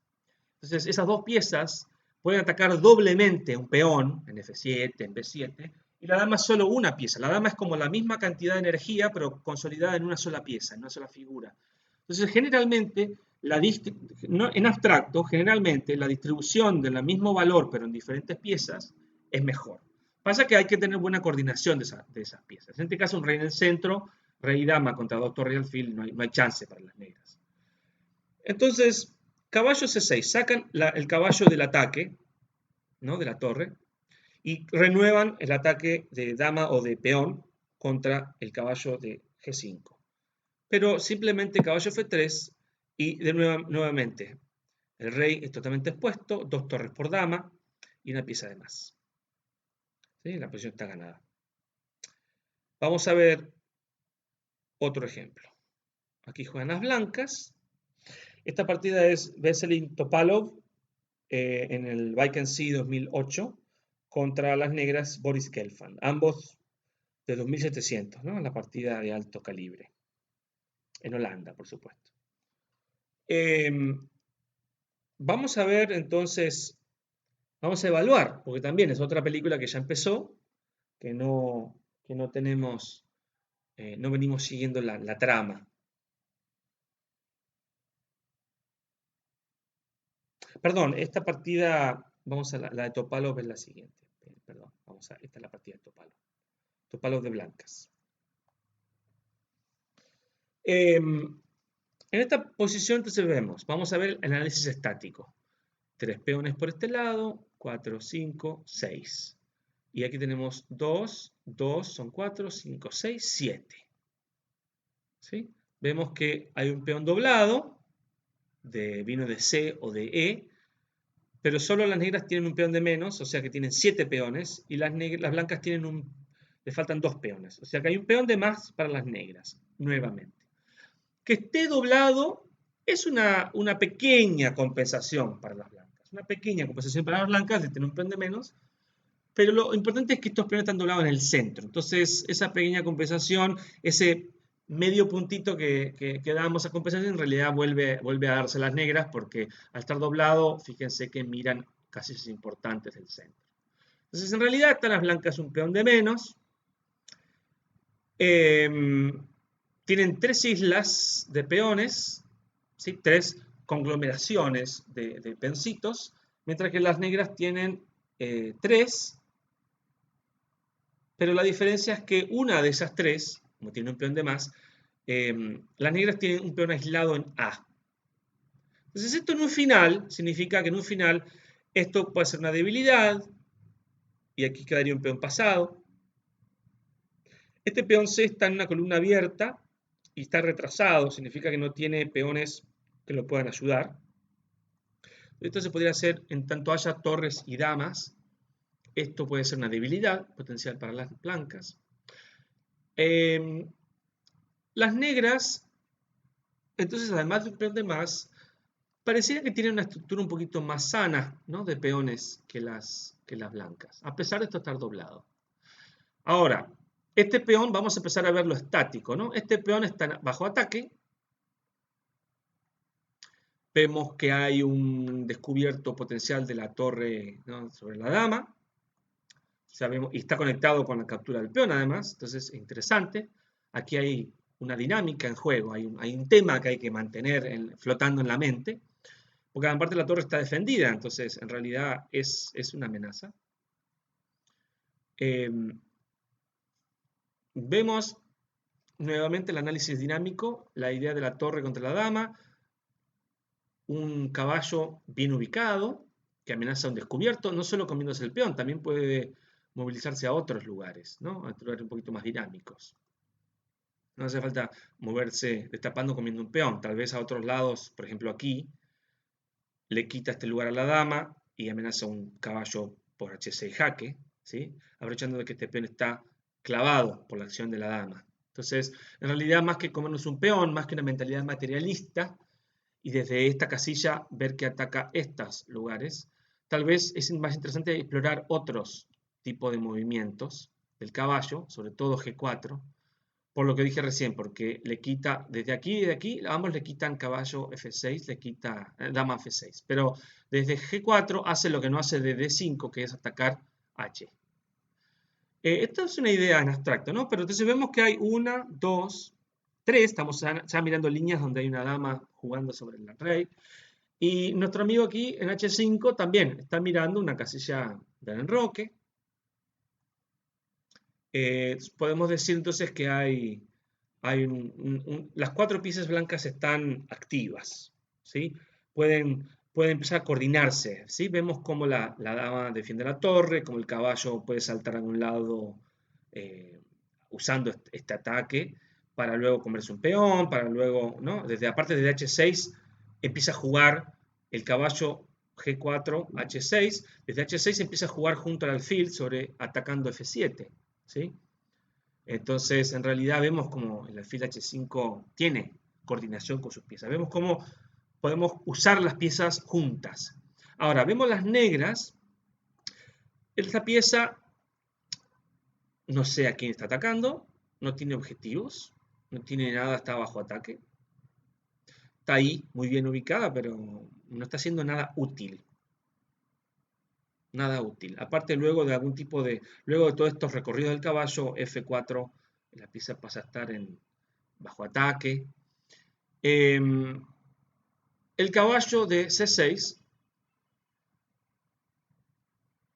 Entonces, esas dos piezas pueden atacar doblemente un peón en F7, en B7, y la dama es solo una pieza. La dama es como la misma cantidad de energía, pero consolidada en una sola pieza, en una sola figura. Entonces, generalmente, en abstracto, generalmente la distribución del mismo valor, pero en diferentes piezas, es mejor. Pasa que hay que tener buena coordinación de esas piezas. En este caso, un rey en el centro, rey y dama contra dos torres y alfil, no hay chance para las negras. Entonces, caballo C6, sacan el caballo del ataque, ¿no? De la torre, y renuevan el ataque de dama o de peón contra el caballo de G5. Pero simplemente caballo F3 y nuevamente el rey es totalmente expuesto, dos torres por dama y una pieza de más. ¿Sí? La posición está ganada. Vamos a ver otro ejemplo. Aquí juegan las blancas. Esta partida es Veselin-Topalov en el Vacancy 2008 contra las negras Boris Gelfand, ambos de 2700, ¿no? La partida de alto calibre, en Holanda, por supuesto. Vamos a ver entonces, vamos a evaluar, porque también es otra película que ya empezó, que no tenemos, no venimos siguiendo la trama. Perdón, esta partida, vamos a la de Topalov es la siguiente. Perdón, esta es la partida de Topalov. Topalov de blancas. En esta posición entonces vamos a ver el análisis estático. 3 peones por este lado, 4, 5, 6. Y aquí tenemos 2, 2 son 4, 5, 6, 7. ¿Sí? Vemos que hay un peón doblado, vino de C o de E, pero solo las negras tienen un peón de menos, o sea que tienen 7 peones, y las blancas le faltan 2 peones. O sea que hay un peón de más para las negras, nuevamente. Que esté doblado es una pequeña compensación para las blancas. Una pequeña compensación para las blancas de tener un peón de menos, pero lo importante es que estos peones están doblados en el centro. Entonces, esa pequeña compensación, ese medio puntito que damos a compensación, en realidad vuelve a darse a las negras, porque al estar doblado, fíjense que miran casillas importantes del centro. Entonces, en realidad, están las blancas un peón de menos. Tienen 3 islas de peones, ¿sí? 3 conglomeraciones de peoncitos, mientras que las negras tienen 3. Pero la diferencia es que una de esas 3, como tiene un peón de más, las negras tienen un peón aislado en A. Entonces esto en un final significa que en un final esto puede ser una debilidad, y aquí quedaría un peón pasado. Este peón C está en una columna abierta y está retrasado, significa que no tiene peones que lo puedan ayudar. Esto se podría hacer en tanto haya torres y damas. Esto puede ser una debilidad potencial para las blancas. Las negras, entonces, además de un peón de más, pareciera que tienen una estructura un poquito más sana, ¿no?, de peones que las blancas, a pesar de esto estar doblado. Ahora, este peón, vamos a empezar a ver lo estático, ¿no? Este peón está bajo ataque. Vemos que hay un descubierto potencial de la torre, ¿no?, sobre la dama. Sabemos, y está conectado con la captura del peón, además. Entonces, es interesante. Aquí hay una dinámica en juego, hay un tema que hay que mantener flotando en la mente, porque aparte la torre está defendida, entonces en realidad es una amenaza. Vemos nuevamente el análisis dinámico, la idea de la torre contra la dama, un caballo bien ubicado que amenaza a un descubierto, no solo comiéndose el peón, también puede movilizarse a otros lugares, ¿no?, a lugares un poquito más dinámicos. No hace falta moverse destapando comiendo un peón, tal vez a otros lados, por ejemplo aquí, le quita este lugar a la dama y amenaza un caballo por h6 jaque, ¿sí?, aprovechando de que este peón está clavado por la acción de la dama. Entonces, en realidad, más que comernos un peón, más que una mentalidad materialista, y desde esta casilla ver que ataca estos lugares, tal vez es más interesante explorar otros tipos de movimientos del caballo, sobre todo G4, por lo que dije recién, porque le quita desde aquí y de aquí, ambos le quitan caballo F6, le quita dama F6, pero desde G4 hace lo que no hace de D5, que es atacar H. Esto es una idea en abstracto, ¿no? Pero entonces vemos que hay 1, 2, 3, estamos ya mirando líneas donde hay una dama jugando sobre el rey, y nuestro amigo aquí en H5 también está mirando una casilla del enroque. Podemos decir entonces que las 4 piezas blancas están activas, ¿sí? Pueden empezar a coordinarse, ¿sí? Vemos cómo la dama defiende la torre, cómo el caballo puede saltar a un lado usando este ataque para luego comerse un peón, para luego, ¿no?, aparte de H6 empieza a jugar el caballo G4, H6, desde H6 empieza a jugar junto al alfil atacando F7, ¿sí? Entonces, en realidad vemos como el alfil H5 tiene coordinación con sus piezas. Vemos cómo podemos usar las piezas juntas. Ahora, vemos las negras. Esta pieza, no sé a quién está atacando, no tiene objetivos, no tiene nada, está bajo ataque. Está ahí, muy bien ubicada, pero no está haciendo nada útil. Nada útil. Aparte, luego de todos estos recorridos del caballo, F4, la pieza pasa a estar bajo ataque. El caballo de C6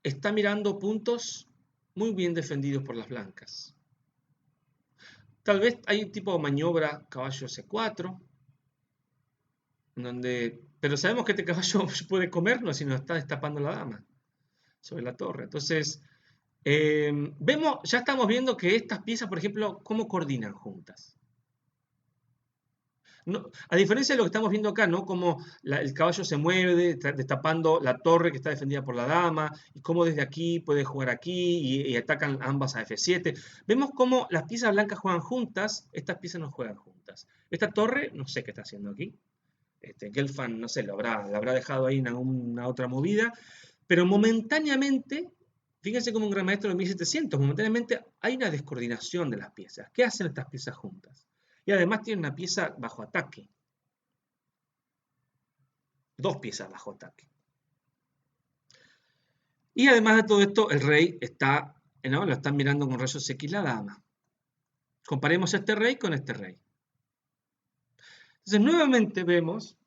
está mirando puntos muy bien defendidos por las blancas. Tal vez hay un tipo de maniobra caballo C4, pero sabemos que este caballo puede comernos si nos está destapando la dama sobre la torre. Entonces, ya estamos viendo que estas piezas, por ejemplo, cómo coordinan juntas. A diferencia de lo que estamos viendo acá, ¿no? Como el caballo se mueve, destapando la torre que está defendida por la dama, y cómo desde aquí puede jugar aquí, y atacan ambas a F7. Vemos cómo las piezas blancas juegan juntas, estas piezas no juegan juntas. Esta torre, no sé qué está haciendo aquí. Gelfand, no sé, la habrá dejado ahí en alguna otra movida, pero momentáneamente, fíjense como un gran maestro de 1700, momentáneamente hay una descoordinación de las piezas. ¿Qué hacen estas piezas juntas? Y además tienen una pieza bajo ataque. Dos piezas bajo ataque. Y además de todo esto, el rey está, ¿no? Lo están mirando con rayos X la dama. Comparemos este rey con este rey. Entonces nuevamente vemos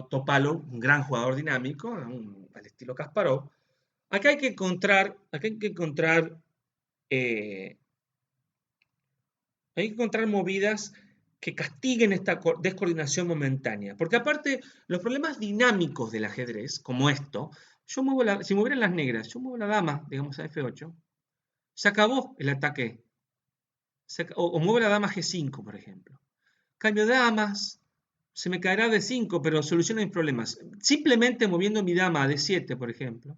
Topalov, un gran jugador dinámico, al estilo Kasparov. Acá hay que encontrar, eh, movidas que castiguen esta descoordinación momentánea. Porque aparte, los problemas dinámicos del ajedrez, como esto, si movieran las negras, yo muevo la dama, digamos a F8, se acabó el ataque. O muevo la dama G5, por ejemplo. Cambio damas, se me caerá D5, pero soluciona mis problemas. Simplemente moviendo mi dama a D7, por ejemplo.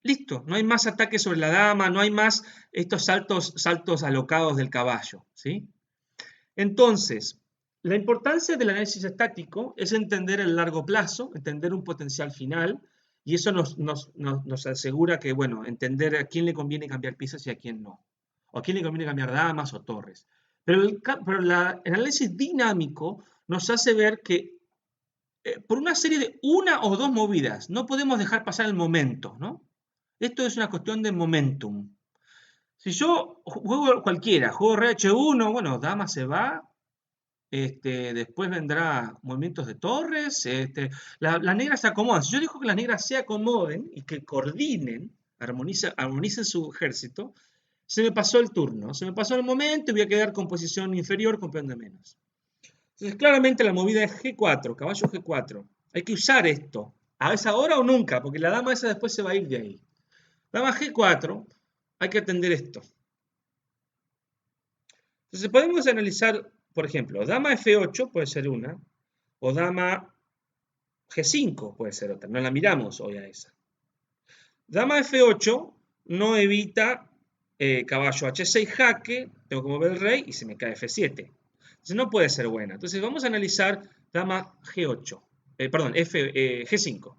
Listo, no hay más ataques sobre la dama, no hay más estos saltos alocados del caballo, ¿sí? Entonces, la importancia del análisis estático es entender el largo plazo, entender un potencial final, y eso nos asegura que, bueno, entender a quién le conviene cambiar piezas y a quién no, o a quién le conviene cambiar damas o torres. Pero el análisis dinámico nos hace ver que por una serie de una o dos movidas no podemos dejar pasar el momento, ¿no? Esto es una cuestión de momentum. Si yo juego cualquiera, juego rey H1, bueno, dama se va, después vendrá movimientos de torres, las negras se acomodan. Si yo digo que las negras se acomoden y que coordinen, armonicen su ejército, se me pasó el turno, se me pasó el momento y voy a quedar con posición inferior, con peón de menos. Entonces, claramente la movida es G4, caballo G4. Hay que usar esto. ¿A esa hora o nunca? Porque la dama esa después se va a ir de ahí. Dama G4, hay que atender esto. Entonces podemos analizar, por ejemplo, dama F8 puede ser una, o dama G5 puede ser otra. No la miramos hoy a esa. Dama F8 no evita caballo H6 jaque, tengo que mover el rey y se me cae F7. Entonces no puede ser buena. Entonces vamos a analizar dama G8, G5.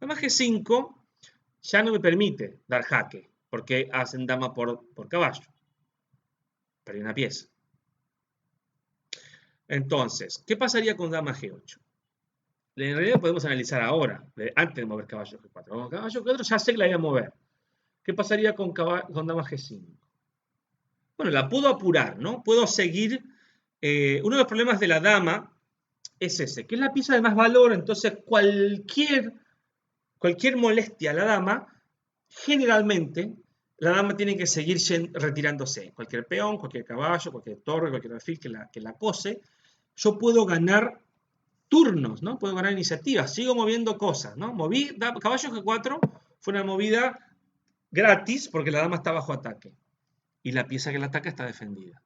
Dama G5 ya no me permite dar jaque, porque hacen dama por caballo. Perdí una pieza. Entonces, ¿qué pasaría con dama G8? En realidad podemos analizar ahora, antes de mover caballo G4. Con caballo G4 ya sé que la voy a mover. ¿Qué pasaría con dama G5? Bueno, la puedo apurar, ¿no? Puedo seguir. Uno de los problemas de la dama es ese, que es la pieza de más valor, entonces cualquier molestia a la dama, generalmente la dama tiene que seguir retirándose. Cualquier peón, cualquier caballo, cualquier torre, cualquier alfil que la acose, yo puedo ganar turnos, ¿no? Puedo ganar iniciativas, sigo moviendo cosas, ¿no? Caballo G4 fue una movida gratis porque la dama está bajo ataque y la pieza que la ataca está defendida.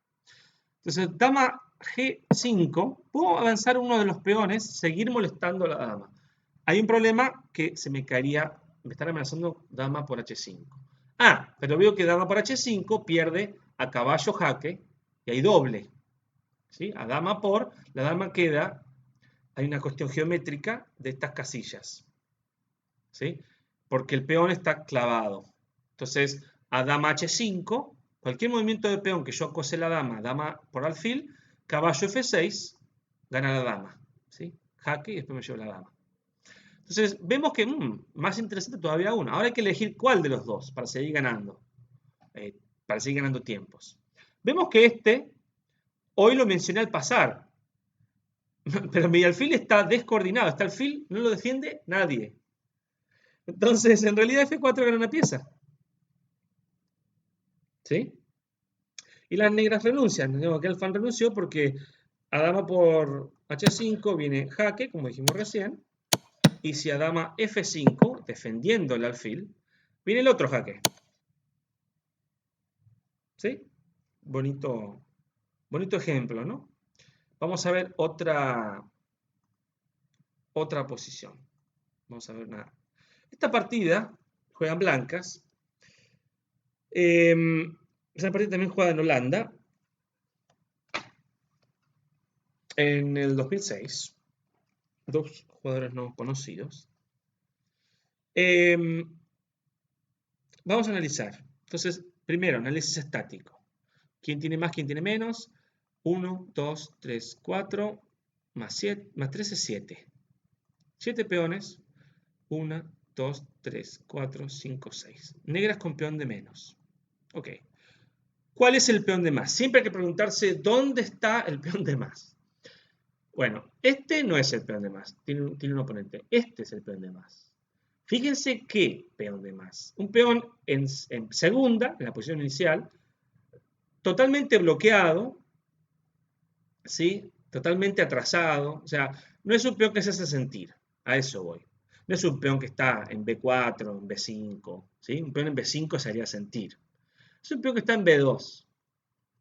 Entonces, dama G5, puedo avanzar uno de los peones, seguir molestando a la dama. Hay un problema que me están amenazando dama por H5. Ah, pero veo que dama por H5 pierde a caballo jaque y hay doble. ¿Sí? A dama la dama queda, hay una cuestión geométrica de estas casillas. ¿Sí? Porque el peón está clavado. Entonces, a dama H5, cualquier movimiento de peón que yo acose la dama por alfil, caballo F6, gana la dama. ¿Sí? Jaque y después me llevo la dama. Entonces, vemos que más interesante todavía aún. Ahora hay que elegir cuál de los dos para seguir ganando. Para seguir ganando tiempos. Vemos que hoy lo mencioné al pasar. Pero mi alfil está descoordinado. Este alfil no lo defiende nadie. Entonces, en realidad F4 gana una pieza. ¿Sí? Y las negras renuncian. Digamos que Gelfand renunció porque a dama por H5 viene jaque, como dijimos recién. Y si a dama F5, defendiendo el alfil, viene el otro jaque. ¿Sí? Bonito Bonito ejemplo, ¿no? Vamos a ver otra posición. Vamos a ver una. Esta partida juegan blancas. Esa partida también juega en Holanda en el 2006. Dos jugadores no conocidos. Vamos a analizar. Entonces, primero, análisis estático. ¿Quién tiene más, quién tiene menos? 1, 2, 3, 4, más 7, más 3 es 7. 7 peones. 1, 2, 3, 4, 5, 6. Negras con peón de menos. Ok. ¿Cuál es el peón de más? Siempre hay que preguntarse dónde está el peón de más. Bueno, este no es el peón de más. Tiene un oponente. Este es el peón de más. Fíjense qué peón de más. Un peón en segunda, en la posición inicial, totalmente bloqueado, ¿sí? Totalmente atrasado. O sea, no es un peón que se hace sentir. A eso voy. No es un peón que está en B4, en B5. ¿Sí? Un peón en B5 se haría sentir. Es un peón que está en B2.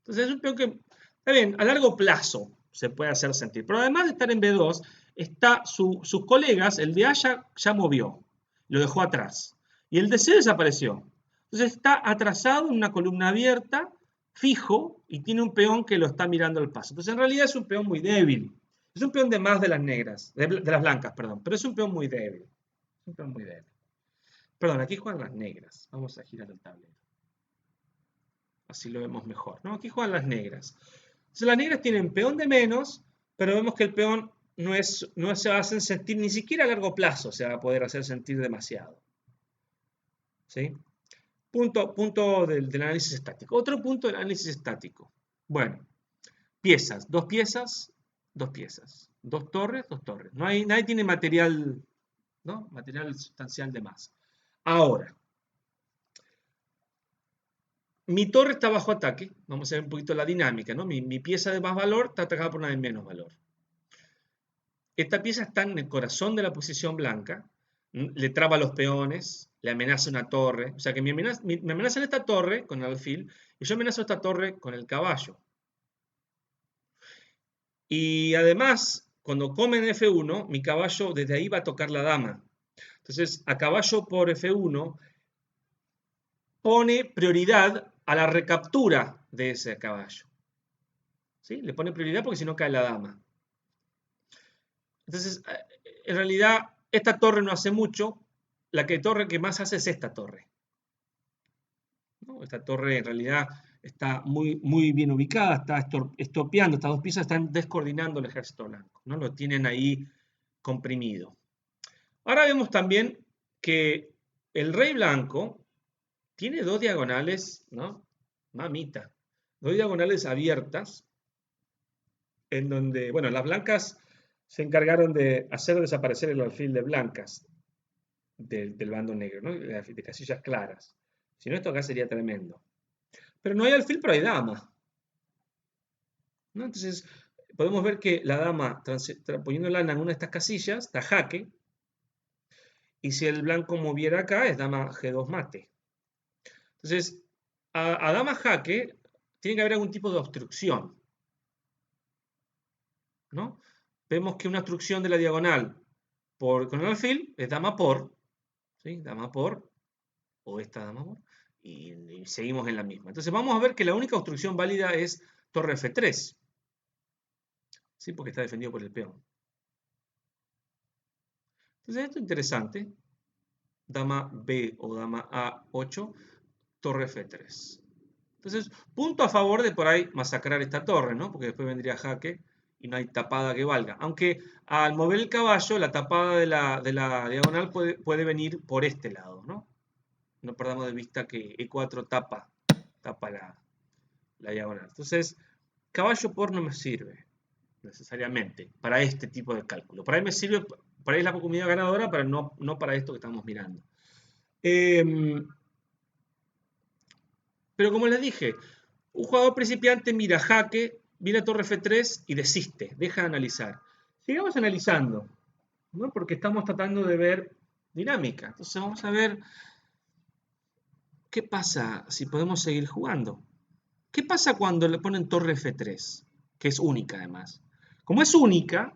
Entonces es un peón que, está bien, a largo plazo se puede hacer sentir. Pero además de estar en B2, está sus colegas, el de A ya movió, lo dejó atrás. Y el de C desapareció. Entonces está atrasado en una columna abierta, fijo, y tiene un peón que lo está mirando al paso. Entonces en realidad es un peón muy débil. Es un peón de más de las negras, de las blancas, perdón. Pero es un peón muy débil. Es un peón muy débil. Perdón, aquí juegan las negras. Vamos a girar el tablero. Así lo vemos mejor, ¿no? Aquí juegan las negras. Entonces las negras tienen peón de menos, pero vemos que el peón no se hacen sentir ni siquiera a largo plazo, se va a poder hacer sentir demasiado. ¿Sí? Punto del análisis estático. Otro punto del análisis estático. Bueno, piezas, dos piezas, dos piezas. Dos torres, dos torres. Nadie tiene material, ¿no? Material sustancial de más. Ahora, mi torre está bajo ataque. Vamos a ver un poquito la dinámica, ¿no? Mi pieza de más valor está atacada por una de menos valor. Esta pieza está en el corazón de la posición blanca, le traba los peones, le amenaza una torre, o sea que me amenazan esta torre con el alfil y yo amenazo esta torre con el caballo. Y además, cuando comen F1, mi caballo desde ahí va a tocar la dama. Entonces, a caballo por F1 pone prioridad a la recaptura de ese caballo. ¿Sí? Le pone prioridad porque si no cae la dama. Entonces, en realidad, esta torre no hace mucho. La torre que más hace es esta torre, ¿no? Esta torre en realidad está muy bien ubicada, está estopeando, estas dos piezas están descoordinando el ejército blanco, ¿no? Lo tienen ahí comprimido. Ahora vemos también que el rey blanco tiene dos diagonales, ¿no? Mamita, dos diagonales abiertas, en donde, bueno, las blancas se encargaron de hacer desaparecer el alfil de blancas del bando negro, ¿no? De casillas claras. Si no, esto acá sería tremendo. Pero no hay alfil, pero hay dama, ¿no? Entonces, podemos ver que la dama, poniendo lana en una de estas casillas, está jaque. Y si el blanco moviera acá, es dama G2 mate. Entonces, a dama jaque tiene que haber algún tipo de obstrucción, ¿no? Vemos que una obstrucción de la diagonal con el alfil es dama por, ¿sí? Dama por, o esta dama por, y seguimos en la misma. Entonces vamos a ver que la única obstrucción válida es torre F3, ¿sí? Porque está defendido por el peón. Entonces esto es interesante. Dama B o dama A8, torre F3. Entonces, punto a favor de por ahí masacrar esta torre, ¿no? Porque después vendría jaque y no hay tapada que valga. Aunque al mover el caballo, la tapada de la diagonal puede venir por este lado, ¿no? No perdamos de vista que E4 tapa la diagonal. Entonces, caballo por no me sirve necesariamente para este tipo de cálculo. Por ahí me sirve, por ahí es la comunidad ganadora, pero no para esto que estamos mirando. Pero como les dije, un jugador principiante mira jaque, mira torre F3 y desiste, deja de analizar. Sigamos analizando, ¿no? Porque estamos tratando de ver dinámica. Entonces vamos a ver qué pasa si podemos seguir jugando. ¿Qué pasa cuando le ponen torre F3? Que es única además. Como es única,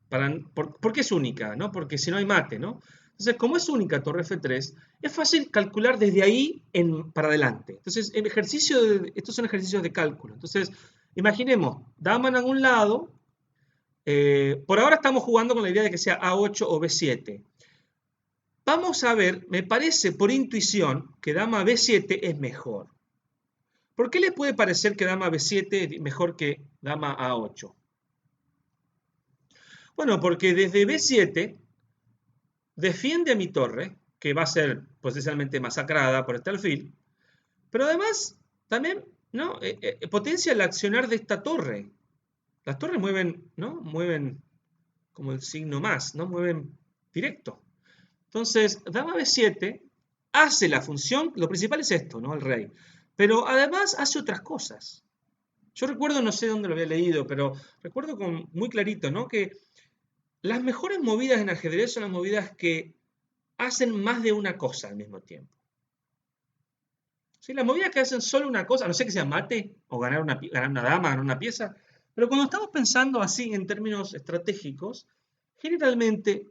¿por qué es única? ¿No? Porque si no hay mate, ¿no? Entonces, como es única torre F3, es fácil calcular desde ahí para adelante. Entonces, estos son ejercicios de cálculo. Entonces, imaginemos, dama en algún lado. Por ahora estamos jugando con la idea de que sea A8 o B7. Vamos a ver, me parece por intuición que dama B7 es mejor. ¿Por qué le puede parecer que dama B7 es mejor que dama A8? Bueno, porque desde B7 defiende a mi torre, que va a ser potencialmente masacrada por este alfil, pero además también, ¿no? Potencia el accionar de esta torre. Las torres mueven, ¿no? Mueven como el signo más, ¿no? Mueven directo. Entonces, dama B7 hace la función, lo principal es esto, ¿no? El rey. Pero además hace otras cosas. Yo recuerdo, no sé dónde lo había leído, pero recuerdo muy clarito, ¿no? Que las mejores movidas en ajedrez son las movidas que hacen más de una cosa al mismo tiempo. ¿Sí? Las movidas que hacen solo una cosa, a no sé que sea mate o ganar una dama, ganar una pieza, pero cuando estamos pensando así en términos estratégicos, generalmente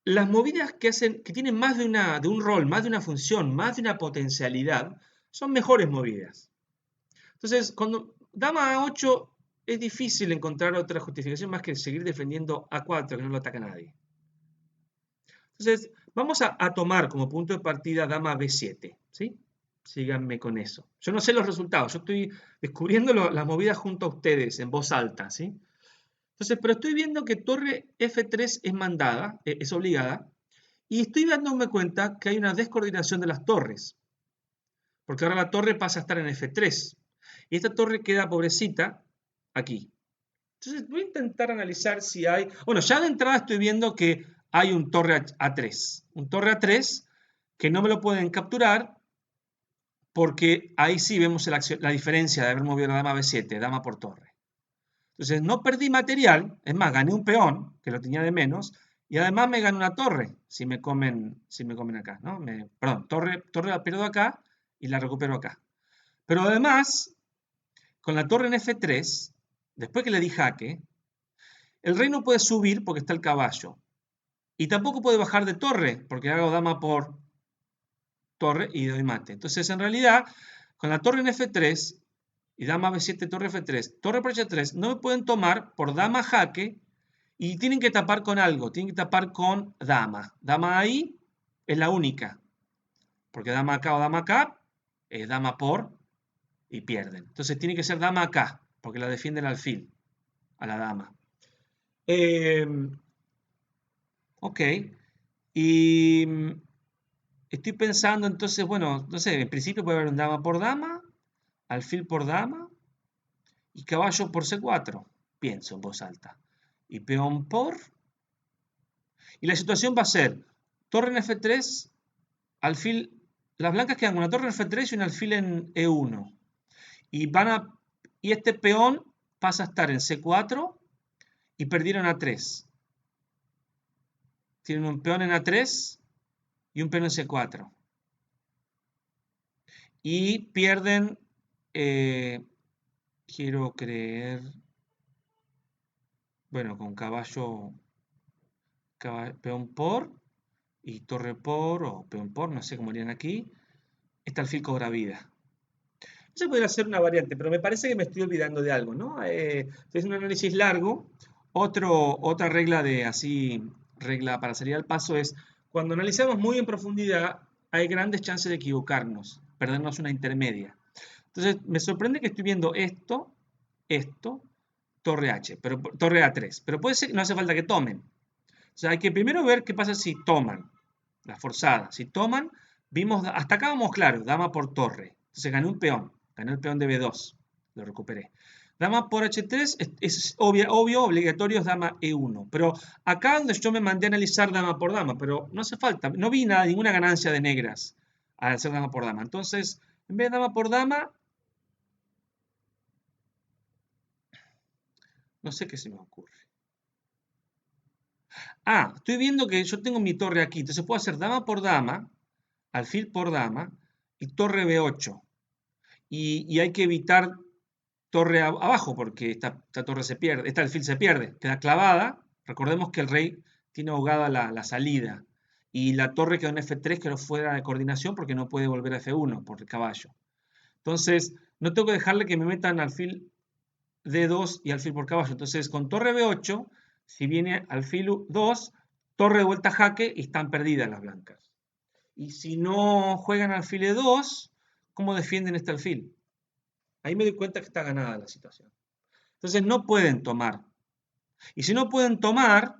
las movidas que tienen más de un rol, más de una función, más de una potencialidad, son mejores movidas. Entonces, cuando dama A8 es difícil encontrar otra justificación más que seguir defendiendo A4, que no lo ataca nadie. Entonces, vamos a tomar como punto de partida dama B7, ¿sí? Síganme con eso. Yo no sé los resultados, yo estoy descubriendo las movidas junto a ustedes en voz alta, ¿sí? Entonces, pero estoy viendo que torre F3 es mandada, es obligada, y estoy dándome cuenta que hay una descoordinación de las torres, porque ahora la torre pasa a estar en F3, y esta torre queda pobrecita aquí. Entonces voy a intentar analizar si hay... Bueno, ya de entrada estoy viendo que hay un torre A3. Un torre A3 que no me lo pueden capturar porque ahí sí vemos la diferencia de haber movido la dama B7, dama por torre. Entonces no perdí material, es más, gané un peón, que lo tenía de menos, y además me gano una torre, si me comen acá, ¿no? Perdón, torre la pierdo acá y la recupero acá. Pero además, con la torre en F3, después que le di jaque, el rey no puede subir porque está el caballo. Y tampoco puede bajar de torre, porque hago dama por torre y doy mate. Entonces, en realidad, con la torre en F3 y dama B7, torre F3, torre por H3, no me pueden tomar por dama jaque y tienen que tapar con algo, tienen que tapar con dama. Dama ahí es la única, porque dama acá o dama acá es dama por y pierden. Entonces tiene que ser dama acá, porque la defiende el alfil a la dama. Ok. Y estoy pensando entonces, bueno, no sé, en principio puede haber un dama por dama, alfil por dama y caballo por C4. Pienso en voz alta. Y peón por... Y la situación va a ser torre en F3, alfil... Las blancas quedan con una torre en F3 y un alfil en E1. Y este peón pasa a estar en C4 y perdieron A3. Tienen un peón en A3 y un peón en C4. Y pierden, quiero creer, bueno, con peón por y torre por, o peón por, no sé cómo harían aquí, este alfil cobra vida. Eso podría ser una variante, pero me parece que me estoy olvidando de algo, ¿no? Es un análisis largo. Otra regla para salir al paso es, cuando analizamos muy en profundidad, hay grandes chances de equivocarnos, perdernos una intermedia. Entonces, me sorprende que estoy viendo esto, torre H, torre A3, pero puede ser que no hace falta que tomen. O sea, hay que primero ver qué pasa si toman, la forzada. Si toman, hasta acá vamos claro, dama por torre. Entonces gané un peón, gané el peón de B2, lo recuperé. Dama por H3 es obvio, obligatorio es dama E1. Pero acá donde yo me mandé a analizar dama por dama, pero no hace falta, no vi ninguna ganancia de negras al hacer dama por dama. Entonces, en vez de dama por dama, no sé qué se me ocurre. Estoy viendo que yo tengo mi torre aquí, entonces puedo hacer dama por dama, alfil por dama y torre B8. y hay que evitar torre abajo porque esta torre se pierde, esta alfil se pierde, queda clavada. Recordemos que el rey tiene ahogada la salida y la torre quedó en F3, quedó fuera de coordinación porque no puede volver a F1 por el caballo. Entonces, no tengo que dejarle que me metan alfil D2 y alfil por caballo. Entonces, con torre B8, si viene alfil 2, torre de vuelta a jaque y están perdidas las blancas. Y si no juegan alfil E2, ¿cómo defienden este alfil? Ahí me doy cuenta que está ganada la situación. Entonces no pueden tomar. Y si no pueden tomar,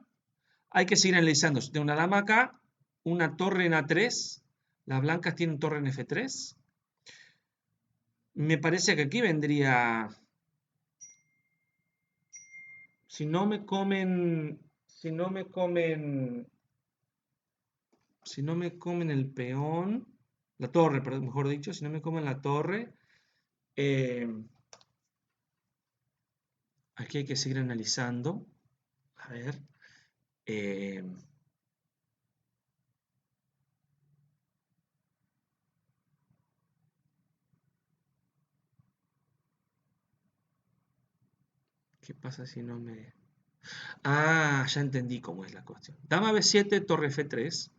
hay que seguir analizando. Si tengo una dama acá, una torre en A3, las blancas tienen torre en F3. Me parece que aquí vendría... Si no me comen el peón, la torre, perdón, mejor dicho, si no me comen la torre, aquí hay que seguir analizando. A ver. ¿Qué pasa si no me...? Ah, ya entendí cómo es la cuestión. Dama B7, torre F3.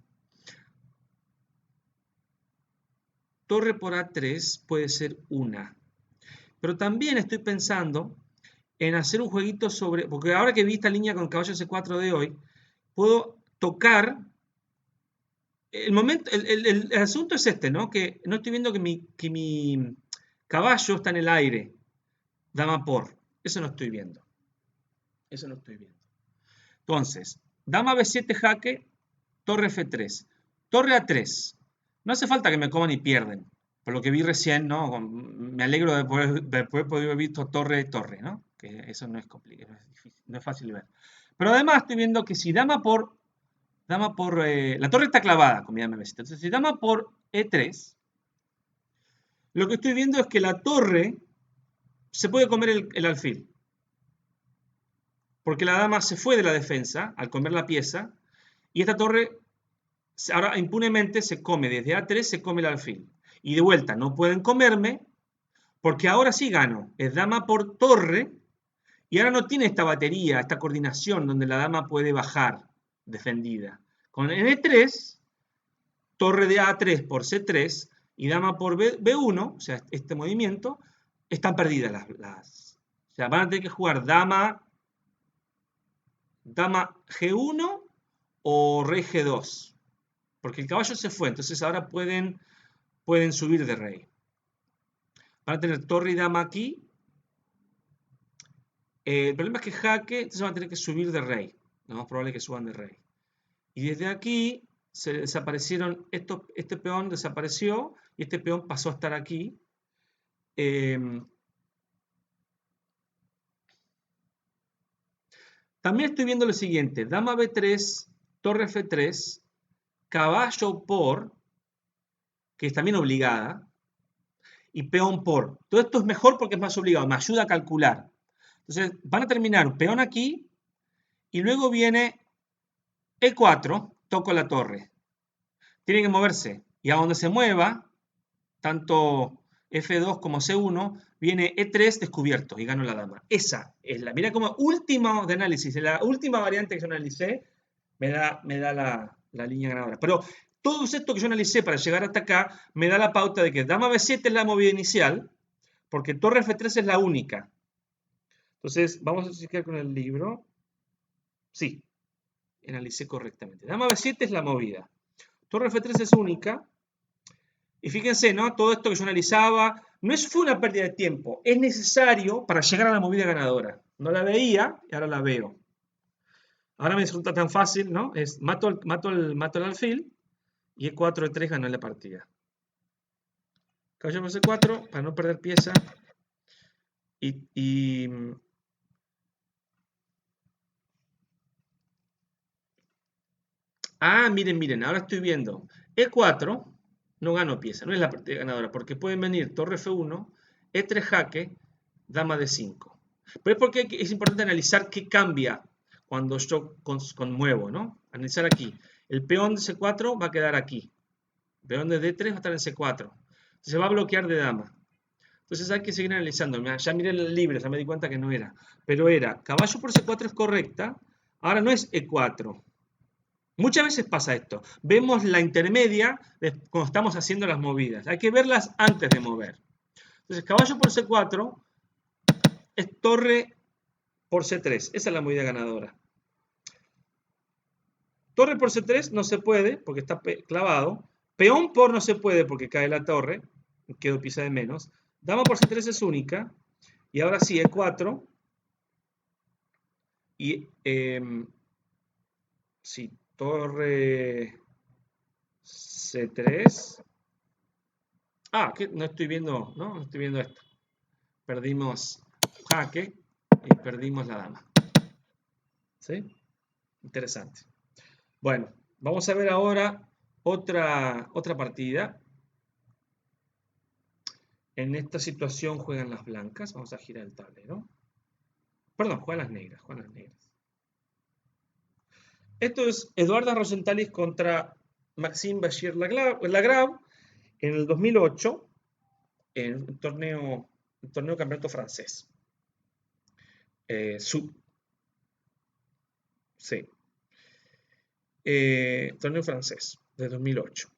Torre por A3 puede ser una. Pero también estoy pensando en hacer un jueguito sobre... Porque ahora que vi esta línea con caballo C4 de hoy, puedo tocar... El asunto es este, ¿no? Que no estoy viendo que mi caballo está en el aire. Dama por. Eso no estoy viendo. Eso no estoy viendo. Entonces, dama B7 jaque, torre F3, torre A3. No hace falta que me coman y pierden. Por lo que vi recién, ¿no? Me alegro de poder haber visto torre, ¿no? Que eso no es complicado, no es difícil, no es fácil de ver. Pero además estoy viendo que si la torre está clavada con mi dama B7. Entonces, si dama por E3, lo que estoy viendo es que la torre se puede comer el alfil. Porque la dama se fue de la defensa al comer la pieza y esta torre ahora impunemente se come desde A3, se come el alfil. Y de vuelta, no pueden comerme porque ahora sí gano. Es dama por torre y ahora no tiene esta batería, esta coordinación donde la dama puede bajar defendida. Con N3, torre de A3 por C3 y dama por B1, o sea, este movimiento, están perdidas o sea, van a tener que jugar dama G1 o rey G2. Porque el caballo se fue, entonces ahora pueden subir de rey. Van a tener torre y dama aquí. El problema es que jaque, entonces van a tener que subir de rey. Lo más probable es que suban de rey. Y desde aquí se desaparecieron, este peón desapareció y este peón pasó a estar aquí. También estoy viendo lo siguiente, dama B3, torre F3, caballo por, que es también obligada, y peón por. Todo esto es mejor porque es más obligado, me ayuda a calcular. Entonces van a terminar peón aquí y luego viene E4, toco la torre. Tienen que moverse y a donde se mueva, tanto F2 como C1, viene E3 descubierto y gano la dama. Esa es mira como último de análisis, la última variante que yo analicé me da la línea ganadora. Pero todo esto que yo analicé para llegar hasta acá me da la pauta de que dama B7 es la movida inicial, porque torre F3 es la única. Entonces, vamos a chequear con el libro. Sí, analicé correctamente. Dama B7 es la movida. Torre F3 es única. Y fíjense, ¿no? Todo esto que yo analizaba no fue una pérdida de tiempo. Es necesario para llegar a la movida ganadora. No la veía y ahora la veo. Ahora me resulta tan fácil, ¿no? Es mato el alfil y E4, E3 ganó la partida. Caballo por C4 para no perder pieza. Ah, miren, ahora estoy viendo. E4 no gano pieza, no es la partida ganadora, porque pueden venir torre F1, E3 jaque, dama D5. Pero es porque es importante analizar qué cambia cuando yo conmuevo, ¿no? Analizar aquí. El peón de C4 va a quedar aquí. El peón de D3 va a estar en C4. Se va a bloquear de dama. Entonces hay que seguir analizando. Ya miré el libro, ya me di cuenta que no era. Pero era caballo por C4 es correcta. Ahora no es E4. Muchas veces pasa esto. Vemos la intermedia cuando estamos haciendo las movidas. Hay que verlas antes de mover. Entonces caballo por C4 es torre por C3. Esa es la movida ganadora. Torre por C3 no se puede porque está clavado. Peón por no se puede porque cae la torre. Quedo pieza de menos. Dama por C3 es única. Y ahora sí, E4. Y sí, torre C3. Ah, que no estoy viendo, no estoy viendo esto. Perdimos jaque y perdimos la dama. ¿Sí? Interesante. Bueno, vamos a ver ahora otra partida. En esta situación juegan las blancas. Vamos a girar el tablero. Perdón, juegan las negras. Juegan las negras. Esto es Eduarda Rosentalis contra Maxime Bachir-Lagrave en el 2008 en un torneo campeonato francés. Sí. Torneo francés de 2008.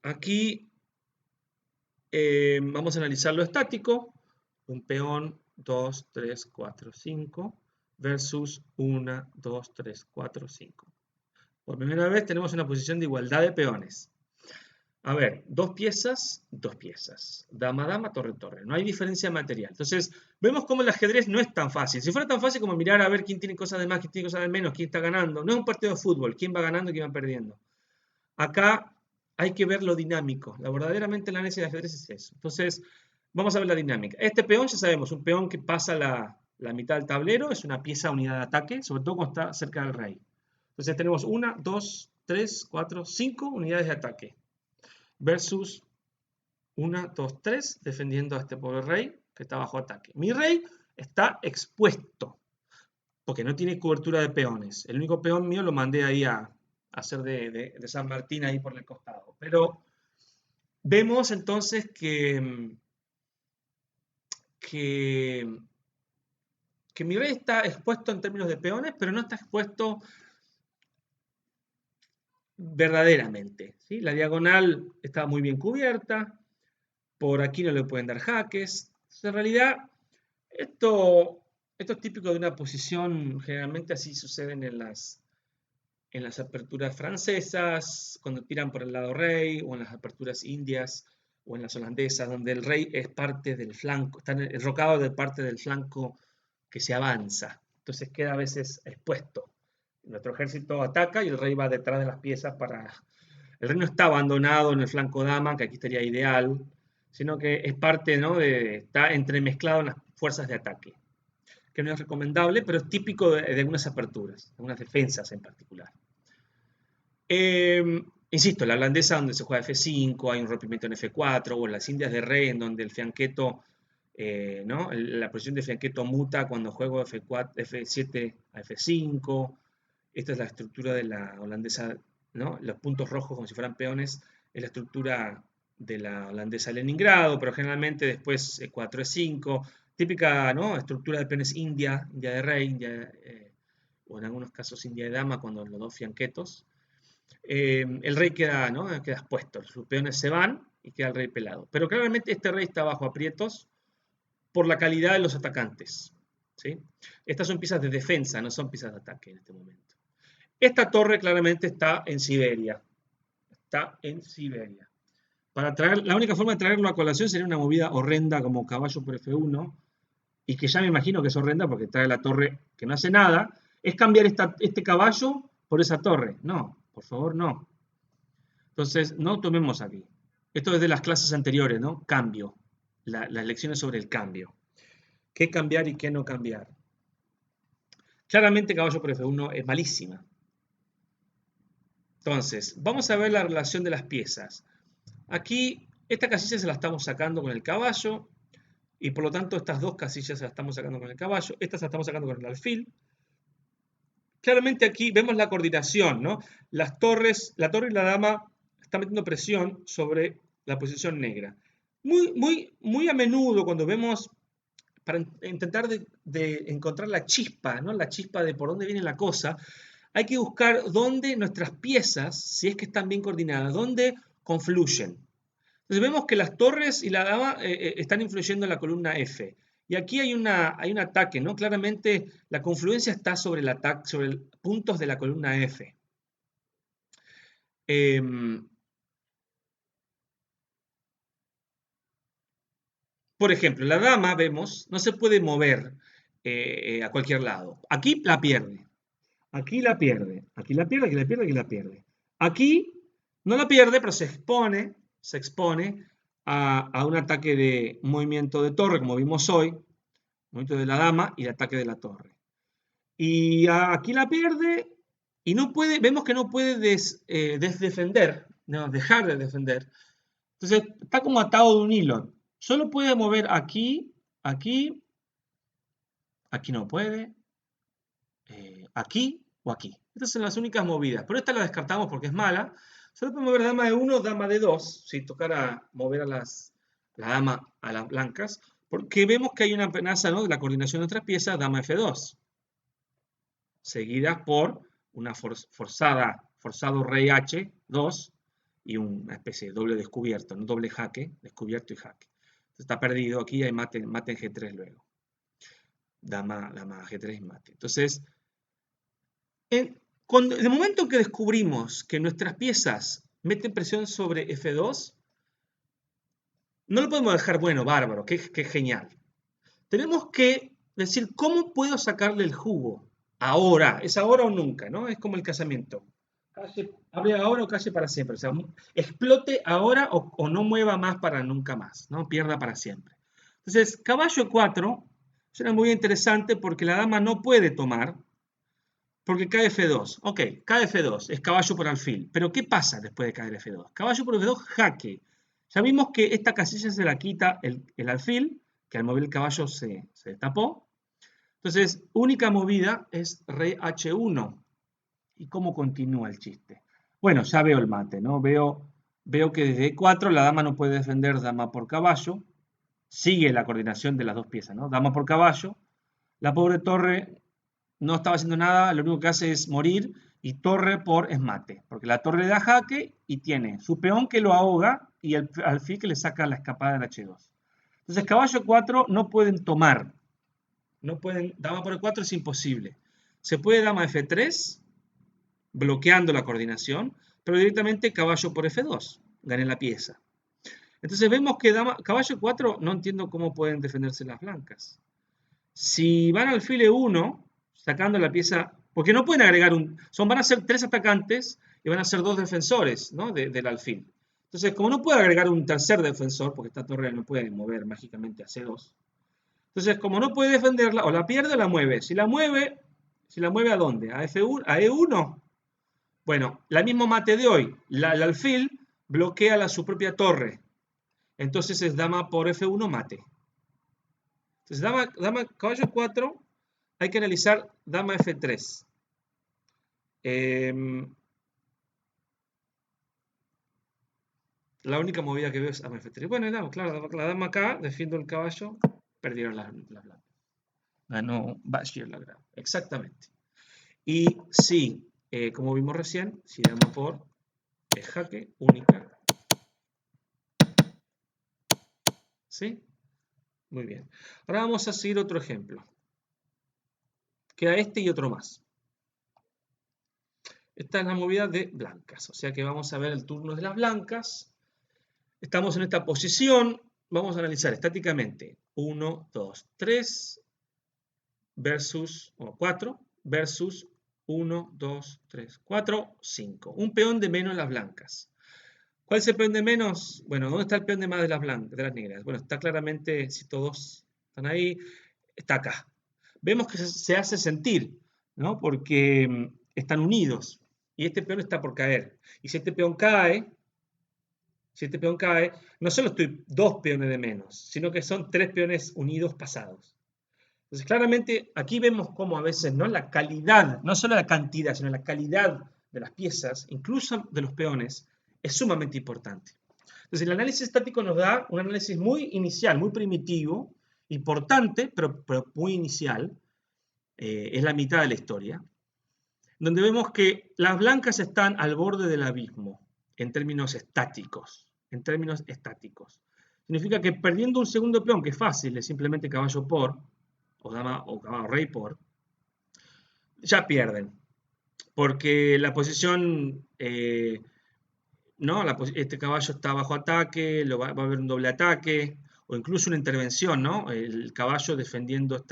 Aquí vamos a analizar lo estático. Un peón, 2, 3, 4, 5 versus 1, 2, 3, 4, 5. Por primera vez tenemos una posición de igualdad de peones. A ver, dos piezas. Dama, dama, torre, torre. No hay diferencia material. Entonces, vemos cómo el ajedrez no es tan fácil. Si fuera tan fácil como mirar a ver quién tiene cosas de más, quién tiene cosas de menos, quién está ganando. No es un partido de fútbol, quién va ganando y quién va perdiendo. Acá hay que ver lo dinámico. Verdaderamente el análisis de ajedrez es eso. Entonces, vamos a ver la dinámica. Este peón, ya sabemos, un peón que pasa la mitad del tablero, es una pieza unidad de ataque, sobre todo cuando está cerca del rey. Entonces tenemos 1, 2, 3, 4, 5 unidades de ataque. Versus 1, 2, 3, defendiendo a este pobre rey que está bajo ataque. Mi rey está expuesto, porque no tiene cobertura de peones. El único peón mío lo mandé ahí a hacer de San Martín ahí por el costado. Pero vemos entonces que mi rey está expuesto en términos de peones, pero no está expuesto verdaderamente. ¿Sí? La diagonal está muy bien cubierta, por aquí no le pueden dar jaques. En realidad, esto es típico de una posición, generalmente así suceden en las aperturas francesas, cuando tiran por el lado rey, o en las aperturas indias, o en las holandesas, donde el rey es parte del flanco, está enrocado de parte del flanco que se avanza. Entonces queda a veces expuesto. Nuestro ejército ataca y el rey va detrás de las piezas para... El rey no está abandonado en el flanco dama, que aquí estaría ideal, sino que es parte, ¿no? Está entremezclado en las fuerzas de ataque, que no es recomendable, pero es típico de algunas aperturas, de algunas defensas en particular. Insisto, la holandesa donde se juega F5, hay un rompimiento en F4, o en las indias de rey, en donde el fianqueto, ¿no? La posición de fianqueto muta cuando juego F4, F7 a F5. Esta es la estructura de la holandesa, ¿no? Los puntos rojos como si fueran peones, es la estructura de la holandesa Leningrado, pero generalmente después E4, E5, típica, ¿no? Estructura de peones india, india de rey, o en algunos casos india de dama, cuando los dos fianquetos. El rey queda, ¿no? Queda expuesto, sus peones se van y queda el rey pelado. Pero claramente este rey está bajo aprietos por la calidad de los atacantes. ¿Sí? Estas son piezas de defensa, no son piezas de ataque en este momento. Esta torre claramente está en Siberia. Está en Siberia. La única forma de traerlo a colación sería una movida horrenda como caballo por F1, y que ya me imagino que es horrenda porque trae la torre que no hace nada, es cambiar este caballo por esa torre. No, por favor, no. Entonces, no tomemos aquí. Esto es de las clases anteriores, ¿no? Cambio. Las lecciones sobre el cambio. ¿Qué cambiar y qué no cambiar? Claramente caballo por F1 es malísima. Entonces, vamos a ver la relación de las piezas. Aquí, esta casilla se la estamos sacando con el caballo, y por lo tanto estas dos casillas se las estamos sacando con el caballo, esta se la estamos sacando con el alfil. Claramente aquí vemos la coordinación, ¿no? Las torres, la torre y la dama están metiendo presión sobre la posición negra. Muy a menudo cuando vemos, para intentar de encontrar la chispa, ¿no? La chispa de por dónde viene la cosa, hay que buscar dónde nuestras piezas, si es que están bien coordinadas, dónde confluyen. Entonces vemos que las torres y la dama están influyendo en la columna F. Y aquí hay un ataque, ¿no? Claramente la confluencia está sobre el ataque, sobre puntos de la columna F. Por ejemplo, la dama, vemos, no se puede mover a cualquier lado. Aquí la pierde. Aquí la pierde. Aquí la pierde, aquí la pierde, aquí la pierde. Aquí no la pierde, pero se expone a un ataque de movimiento de torre, como vimos hoy, movimiento de la dama y el ataque de la torre. Y aquí la pierde y no puede, vemos que no puede desdefender, no, dejar de defender. Entonces está como atado de un hilo. Solo puede mover aquí, aquí, aquí no puede, aquí o aquí. Estas son las únicas movidas. Pero esta la descartamos porque es mala. Solo puede mover dama de 1, dama de 2, si tocara mover a la dama a las blancas, porque vemos que hay una amenaza, ¿no?, de la coordinación de otras piezas, dama F2, seguida por una forzado rey H2 y una especie de doble descubierto, no doble jaque, descubierto y jaque. Está perdido, aquí hay mate en G3 luego. Dama G3 y mate. Entonces, en el momento en que descubrimos que nuestras piezas meten presión sobre F2, no lo podemos dejar bueno, bárbaro, que genial. Tenemos que decir, ¿cómo puedo sacarle el jugo? Ahora, es ahora o nunca, ¿no? Es como el casamiento. Hable ahora o calle para siempre. O sea, explote ahora o no mueva más para nunca más, ¿no? Pierda para siempre. Entonces, caballo 4 suena muy interesante porque la dama no puede tomar, porque cae F2. Ok, cae F2, es caballo por alfil. Pero ¿qué pasa después de caer F2? Caballo por F2, jaque. Ya vimos que esta casilla se la quita el alfil, que al mover el caballo se destapó. Entonces, única movida es rey H1. ¿Y cómo continúa el chiste? Bueno, ya veo el mate, ¿no? Veo que desde E4 la dama no puede defender dama por caballo. Sigue la coordinación de las dos piezas, ¿no? Dama por caballo. La pobre torre no estaba haciendo nada, lo único que hace es morir, y torre por es mate, porque la torre da jaque y tiene su peón que lo ahoga y el alfil que le saca la escapada del H2. Entonces caballo 4 no pueden tomar, no pueden, dama por E4 es imposible. Se puede dama F3, bloqueando la coordinación, pero directamente caballo por F2, gané la pieza. Entonces vemos que caballo 4 no entiendo cómo pueden defenderse las blancas. Si van alfil E1, sacando la pieza, porque no pueden agregar van a ser 3 atacantes y van a ser 2 defensores, ¿no?, del alfil. Entonces, como no puede agregar un tercer defensor, porque esta torre no puede mover mágicamente a C2, entonces, como no puede defenderla, o la pierde o la mueve. Si la mueve ¿a dónde? ¿A F1? ¿A E1? Bueno, la misma mate de hoy, el alfil bloquea su propia torre. Entonces es dama por F1 mate. Entonces, caballo 4, hay que analizar dama F3. La única movida que veo es dama F3. Bueno, claro, la dama acá, defiendo el caballo, perdieron las blancas. Ganó Bashir la grave. Exactamente. Y sí, como vimos recién, si dama por es jaque, única. ¿Sí? Muy bien. Ahora vamos a seguir otro ejemplo. Queda este y otro más. Esta es la movida de blancas, o sea que vamos a ver el turno de las blancas. Estamos en esta posición, vamos a analizar estáticamente 1, 2, 3 versus 4 versus 1, 2, 3, 4, 5. Un peón de menos en las blancas. ¿Cuál es el peón de menos? Bueno, ¿dónde está el peón de más de las blancas, de las negras? Bueno, está claramente, si todos están ahí, está acá. Vemos que se hace sentir, ¿no? Porque están unidos y este peón está por caer. Y si este peón cae, no solo estoy 2 peones de menos, sino que son 3 peones unidos pasados. Entonces, claramente aquí vemos cómo a veces, ¿no?, la calidad, no solo la cantidad, sino la calidad de las piezas, incluso de los peones, es sumamente importante. Entonces el análisis estático nos da un análisis muy inicial, muy primitivo, importante, pero muy inicial, es la mitad de la historia, donde vemos que las blancas están al borde del abismo en términos estáticos. En términos estáticos. Significa que perdiendo un segundo peón, que es fácil, es simplemente caballo por, o dama o caballo rey por, ya pierden. Porque la posición, ¿no? Este caballo está bajo ataque, va a haber un doble ataque, o incluso una intervención, ¿no? El caballo defendiendo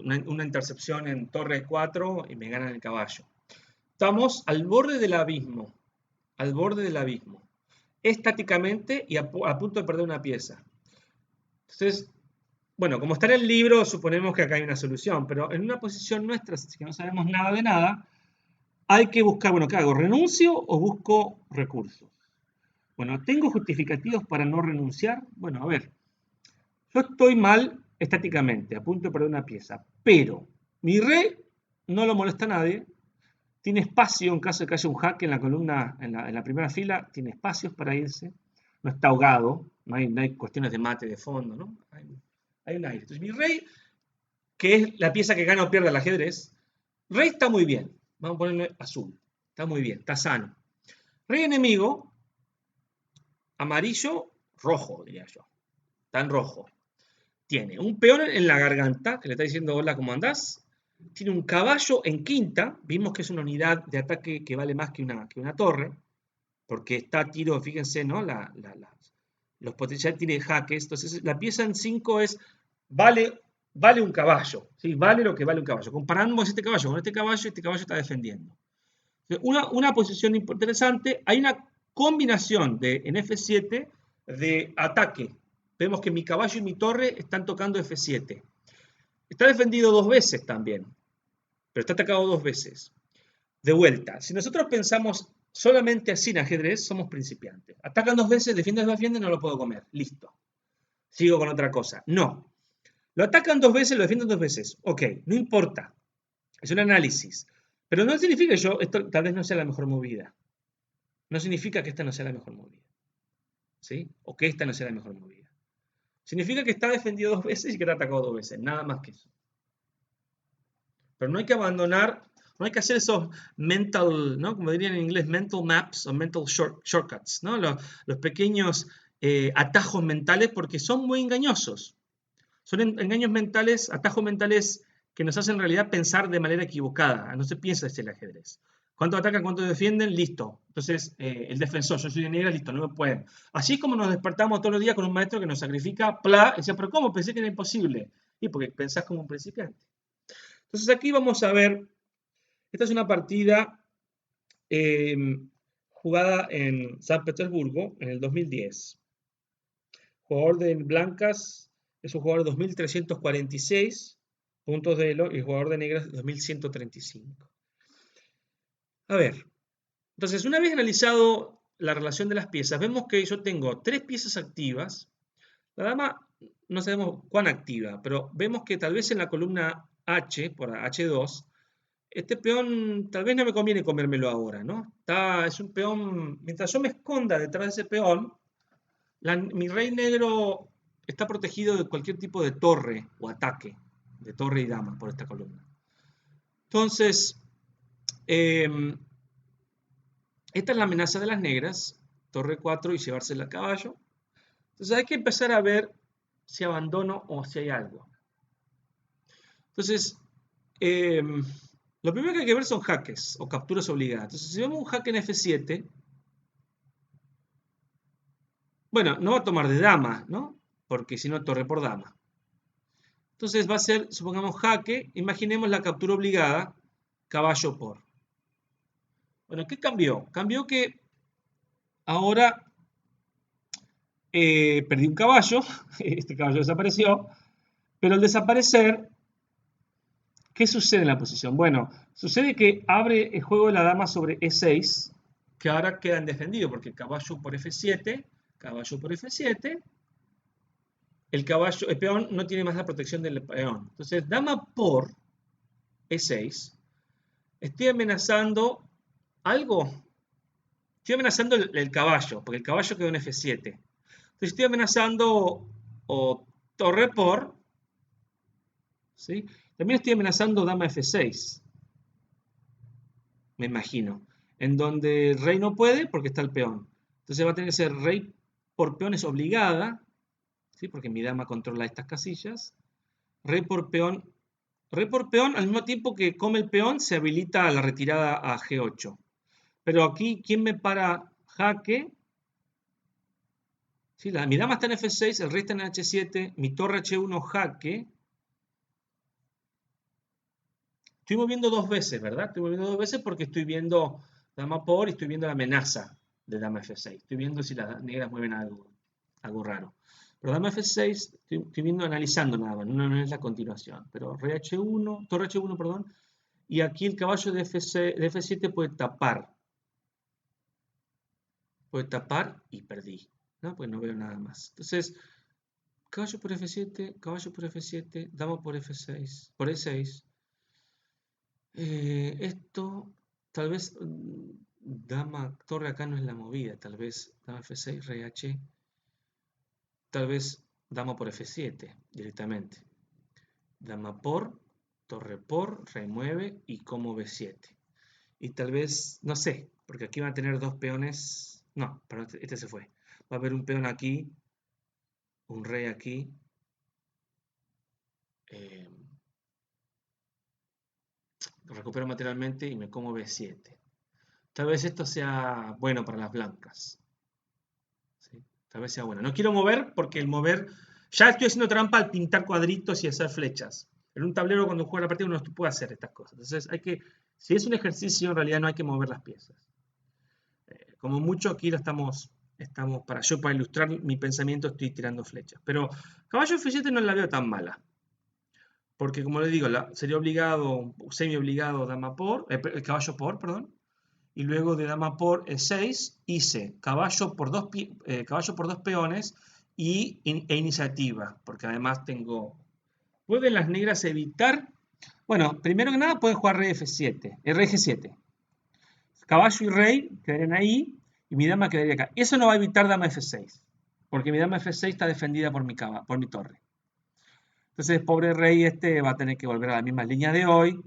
una intercepción en torre 4 y me ganan el caballo. Estamos al borde del abismo, al borde del abismo, estáticamente y a punto de perder una pieza. Entonces, bueno, como está en el libro, suponemos que acá hay una solución, pero en una posición nuestra, que no sabemos nada de nada, hay que buscar, bueno, ¿qué hago? ¿Renuncio o busco recursos? Bueno, ¿tengo justificativos para no renunciar? Bueno, a ver, yo estoy mal estáticamente, a punto de perder una pieza, pero mi rey no lo molesta a nadie, tiene espacio en caso de que haya un jaque en la columna, en la primera fila, tiene espacios para irse, no está ahogado, no hay cuestiones de mate de fondo, ¿no? Hay un aire. Entonces mi rey, que es la pieza que gana o pierde el ajedrez, rey está muy bien, vamos a ponerle azul, está muy bien, está sano. Rey enemigo, amarillo, rojo, diría yo, está en rojo. Tiene un peón en la garganta, que le está diciendo hola, ¿cómo andás? Tiene un caballo en quinta, vimos que es una unidad de ataque que vale más que una torre, porque está a tiro, fíjense, ¿no? Los potenciales tiene jaques, entonces la pieza en 5 vale un caballo, ¿sí? Vale lo que vale un caballo. Comparamos este caballo con este caballo está defendiendo. Una posición interesante, hay una combinación en F7 de ataque. Vemos que mi caballo y mi torre están tocando F7. Está defendido 2 veces también, pero está atacado 2 veces. De vuelta, si nosotros pensamos solamente así en ajedrez, somos principiantes. Atacan 2 veces, defienden, no lo puedo comer. Listo. Sigo con otra cosa. No. Lo atacan 2 veces, lo defienden 2 veces. Ok, no importa. Es un análisis. Pero no significa que esto tal vez no sea la mejor movida. No significa que esta no sea la mejor movida. ¿Sí? O que esta no sea la mejor movida. Significa que está defendido 2 veces y que está atacado 2 veces. Nada más que eso. Pero no hay que abandonar, no hay que hacer esos mental, ¿no? Como dirían en inglés, mental maps o mental shortcuts, ¿no? Los pequeños atajos mentales, porque son muy engañosos. Son engaños mentales, atajos mentales que nos hacen en realidad pensar de manera equivocada. No se piensa desde el ajedrez. ¿Cuánto atacan, cuánto defienden? Listo. Entonces, el defensor, yo soy de negra, listo, no me pueden. Así como nos despertamos todos los días con un maestro que nos sacrifica, y decía, pero ¿cómo? Pensé que era imposible. Y porque pensás como un principiante. Entonces aquí vamos a ver, esta es una partida jugada en San Petersburgo en el 2010. Jugador de blancas es un jugador de 2346 puntos de elo y el jugador de negras 2135. A ver, entonces una vez analizado la relación de las piezas, vemos que yo tengo 3 piezas activas. La dama no sabemos cuán activa, pero vemos que tal vez en la columna H, por H2, este peón tal vez no me conviene comérmelo ahora, ¿no? Es un peón, mientras yo me esconda detrás de ese peón, mi rey negro está protegido de cualquier tipo de torre o ataque, de torre y dama por esta columna. Entonces, esta es la amenaza de las negras, torre 4 y llevársela a caballo. Entonces hay que empezar a ver si abandono o si hay algo. Entonces, lo primero que hay que ver son jaques o capturas obligadas. Entonces, si vemos un jaque en F7, bueno, no va a tomar de dama, ¿no? Porque si no, torre por dama. Entonces va a ser, supongamos, jaque, imaginemos la captura obligada, caballo por. Bueno, ¿qué cambió? Cambió que ahora perdí un caballo, este caballo desapareció, pero al desaparecer, ¿qué sucede en la posición? Bueno, sucede que abre el juego de la dama sobre E6, que ahora queda indefendido, porque caballo por F7, el peón no tiene más la protección del peón. Entonces, dama por E6, estoy amenazando algo. Estoy amenazando el caballo, porque el caballo quedó en F7. Entonces estoy amenazando o torre por, ¿sí? También estoy amenazando dama F6, me imagino, en donde el rey no puede porque está el peón. Entonces va a tener que ser rey por peones obligada, ¿sí? Porque mi dama controla estas casillas. Rey por peón. Rey por peón, al mismo tiempo que come el peón, se habilita la retirada a G8. Pero aquí, ¿quién me para jaque? Sí, mi dama está en F6, el rey está en H7, mi torre H1 jaque. Estoy moviendo dos veces, ¿verdad? Estoy moviendo dos veces porque estoy viendo dama por y estoy viendo la amenaza de dama F6. Estoy viendo si las negras mueven algo raro. Pero dama F6, estoy viendo, analizando nada más, no es la continuación. Pero rey H1, torre H1, perdón. Y aquí el caballo de F7 puede tapar y perdí, ¿no? Pues no veo nada más. Entonces, caballo por F7, caballo por F7, dama por F6, por E6. Esto, tal vez, dama, torre acá no es la movida, tal vez dama F6, rey H, tal vez dama por F7 directamente. Dama por, torre por, rey mueve y como B7. Y tal vez, no sé, porque aquí van a tener dos peones. No, perdón, este se fue. Va a haber un peón aquí, un rey aquí. eh, Recupero materialmente y me como B7. Tal vez esto sea bueno para las blancas. ¿Sí? Tal vez sea bueno. No quiero mover porque el mover. Ya estoy haciendo trampa al pintar cuadritos y hacer flechas. En un tablero, cuando juega la partida, uno no puede hacer estas cosas. Entonces, hay que. Si es un ejercicio, en realidad no hay que mover las piezas. Como mucho, aquí lo para ilustrar mi pensamiento, estoy tirando flechas. Pero caballo F7 no la veo tan mala. Porque, como le digo, sería obligado, semi obligado, dama por, caballo por, perdón. Y luego de dama por E6 hice caballo por dos peones e iniciativa. Porque además tengo. ¿Pueden las negras evitar? Bueno, primero que nada pueden jugar rey F7, rey G7. Caballo y rey quedarían ahí y mi dama quedaría acá. Eso no va a evitar dama F6, porque mi dama F6 está defendida por mi torre. Entonces, pobre rey este va a tener que volver a la misma línea de hoy.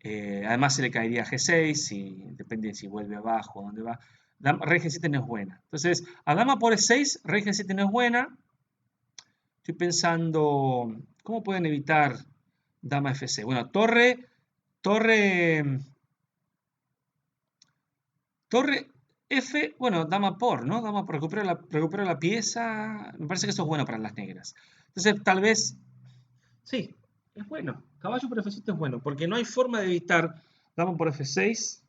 Además, se le caería G6, y depende si vuelve abajo o dónde va. Rey G7 no es buena. Entonces, a dama por E6, rey G7 no es buena. Estoy pensando, ¿cómo pueden evitar dama F6? Bueno, torre, torre F, bueno, dama por, ¿no? Dama por, recupero la pieza. Me parece que eso es bueno para las negras. Entonces, tal vez, sí, es bueno. Caballo por F7 es bueno, porque no hay forma de evitar dama por F6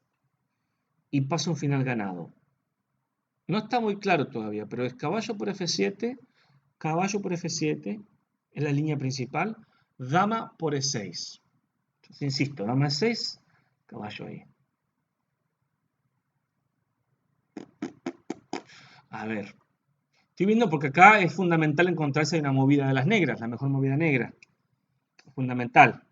y paso un final ganado. No está muy claro todavía, pero es caballo por F7, caballo por F7, es la línea principal, dama por E6. Entonces, insisto, dama E6, caballo ahí. A ver, estoy viendo porque acá es fundamental encontrarse una movida de las negras, la mejor movida negra. Fundamental.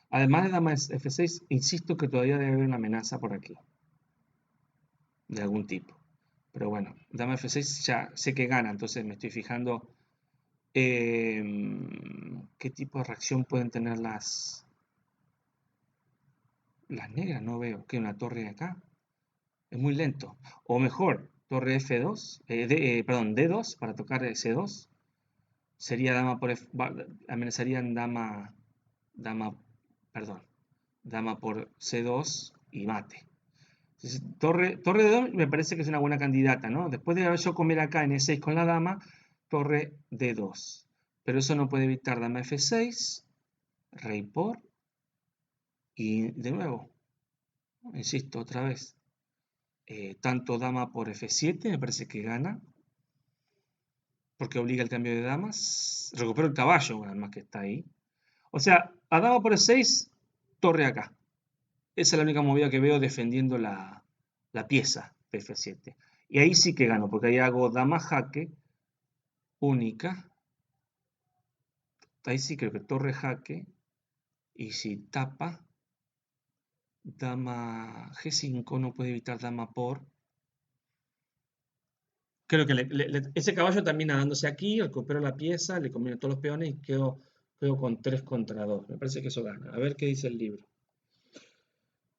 Además de dama F6, insisto que todavía debe haber una amenaza por aquí, de algún tipo. Pero bueno, dama F6 ya sé que gana, entonces me estoy fijando qué tipo de reacción pueden tener las negras. No veo que una torre acá. Es muy lento. O mejor, torre F2, perdón, D2 para tocar C2. Sería dama por amenazarían dama, perdón, dama por C2 y mate. Entonces, torre D2 me parece que es una buena candidata, ¿no? Después de yo comer acá en E6 con la dama, torre D2. Pero eso no puede evitar dama F6, rey por, y de nuevo, insisto otra vez, tanto dama por F7 me parece que gana, porque obliga el cambio de damas. Recupero el caballo, además que está ahí. O sea, a dama por E6, torre acá. Esa es la única movida que veo defendiendo la pieza de F7. Y ahí sí que gano, porque ahí hago dama jaque única. Ahí sí creo que torre jaque. Y si tapa, dama G5, no puede evitar dama por. Creo que ese caballo termina dándose aquí, recupero la pieza, le combino todos los peones y quedo con 3 contra 2. Me parece que eso gana. A ver qué dice el libro.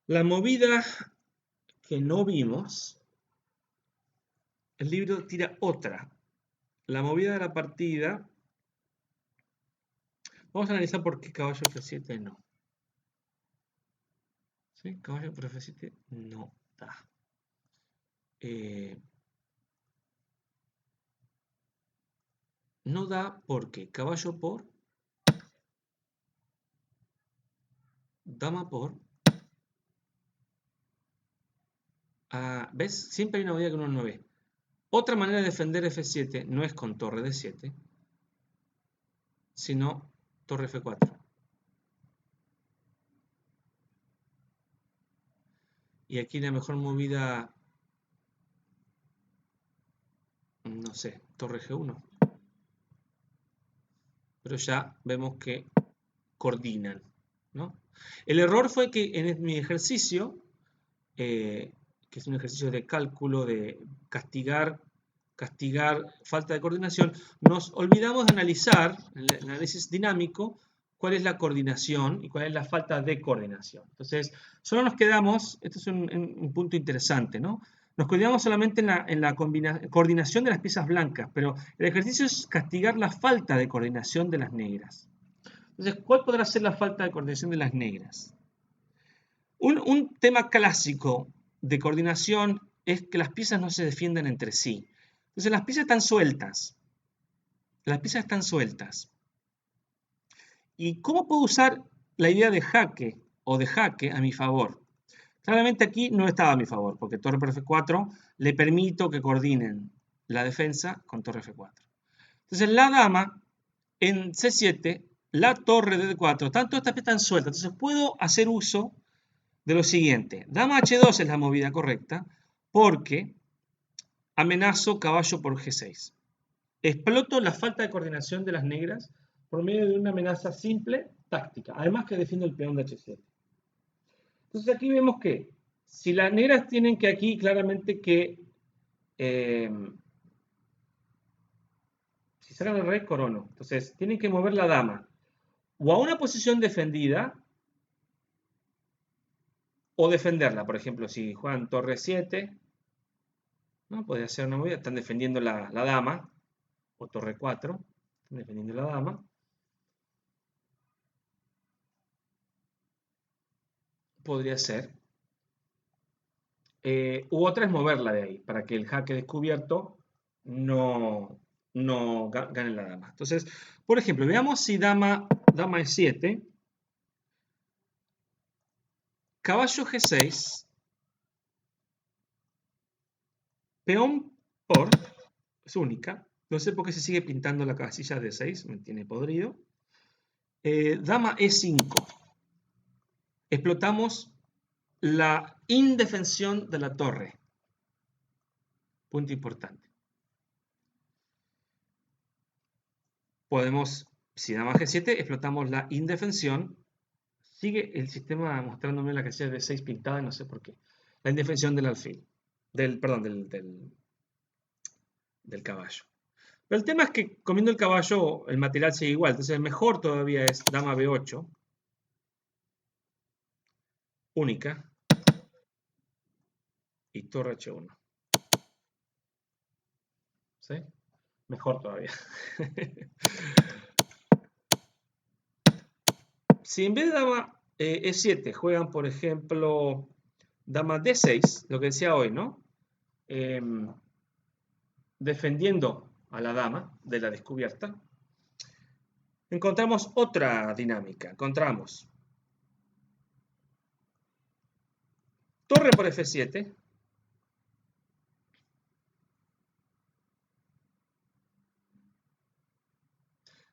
La movida que no vimos, el libro tira otra. La movida de la partida. Vamos a analizar por qué caballo F7 no. ¿Sí? Caballo por F7 no da. No da porque caballo por, dama por. ¿Ves? Siempre hay una movida que uno no ve. Otra manera de defender F7 no es con torre D7, sino torre F4. Y aquí la mejor movida, no sé, torre G1. Pero ya vemos que coordinan, ¿no? El error fue que en mi ejercicio, que es un ejercicio de cálculo, de castigar falta de coordinación, nos olvidamos de analizar, en el análisis dinámico, cuál es la coordinación y cuál es la falta de coordinación. Entonces, solo nos quedamos, esto es un punto interesante, ¿no? Nos quedamos solamente en la coordinación de las piezas blancas, pero el ejercicio es castigar la falta de coordinación de las negras. Entonces, ¿cuál podrá ser la falta de coordinación de las negras? Un tema clásico de coordinación es que las piezas no se defienden entre sí. Entonces las piezas están sueltas. Las piezas están sueltas. ¿Y cómo puedo usar la idea de jaque o de jaque a mi favor? Claramente aquí no estaba a mi favor, porque torre por F4 le permito que coordinen la defensa con torre F4. Entonces la dama en C7, la torre de D4, tanto estas piezas están sueltas. Entonces puedo hacer uso de lo siguiente. Dama H2 es la movida correcta porque amenazo caballo por G6. Exploto la falta de coordinación de las negras por medio de una amenaza simple, táctica. Además que defiendo el peón de H7. Entonces aquí vemos que si las negras tienen que aquí claramente que si sacan el rey, corono. Entonces tienen que mover la dama o a una posición defendida o defenderla. Por ejemplo, si juegan torre 7, ¿no? Podría ser una movida, están defendiendo la dama, o torre 4, están defendiendo la dama. Podría ser. U otra es moverla de ahí, para que el jaque descubierto no gane la dama. Entonces, por ejemplo, veamos si dama E7, caballo G6, peón por, es única, no sé por qué se sigue pintando la casilla de 6, me tiene podrido. Dama E5, explotamos la indefensión de la torre. Punto importante. Podemos, si dama G7, explotamos la indefensión. Sigue el sistema mostrándome la casilla de 6 pintada, no sé por qué. La indefensión del alfil. Perdón, del caballo. Pero el tema es que comiendo el caballo el material sigue igual. Entonces el mejor todavía es dama B8. Única. Y torre H1. ¿Sí? Mejor todavía. Si en vez de dama E7 juegan, por ejemplo, dama D6, lo que decía hoy, ¿no? Defendiendo a la dama de la descubierta, encontramos otra dinámica. Encontramos torre por F7.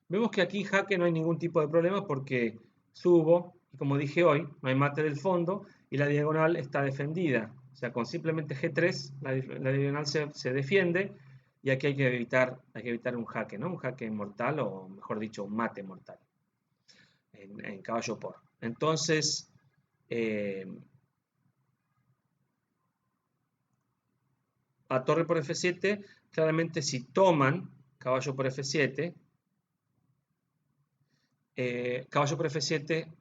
Vemos que aquí jaque no hay ningún tipo de problema porque subo, y como dije hoy, no hay mate del fondo y la diagonal está defendida. O sea, con simplemente G3 la diagonal se defiende. y aquí hay que evitar un jaque, ¿no? Un jaque mortal, o mejor dicho, un mate mortal en caballo por. Entonces, eh, a torre por F7, claramente si toman caballo por F7, caballo por F7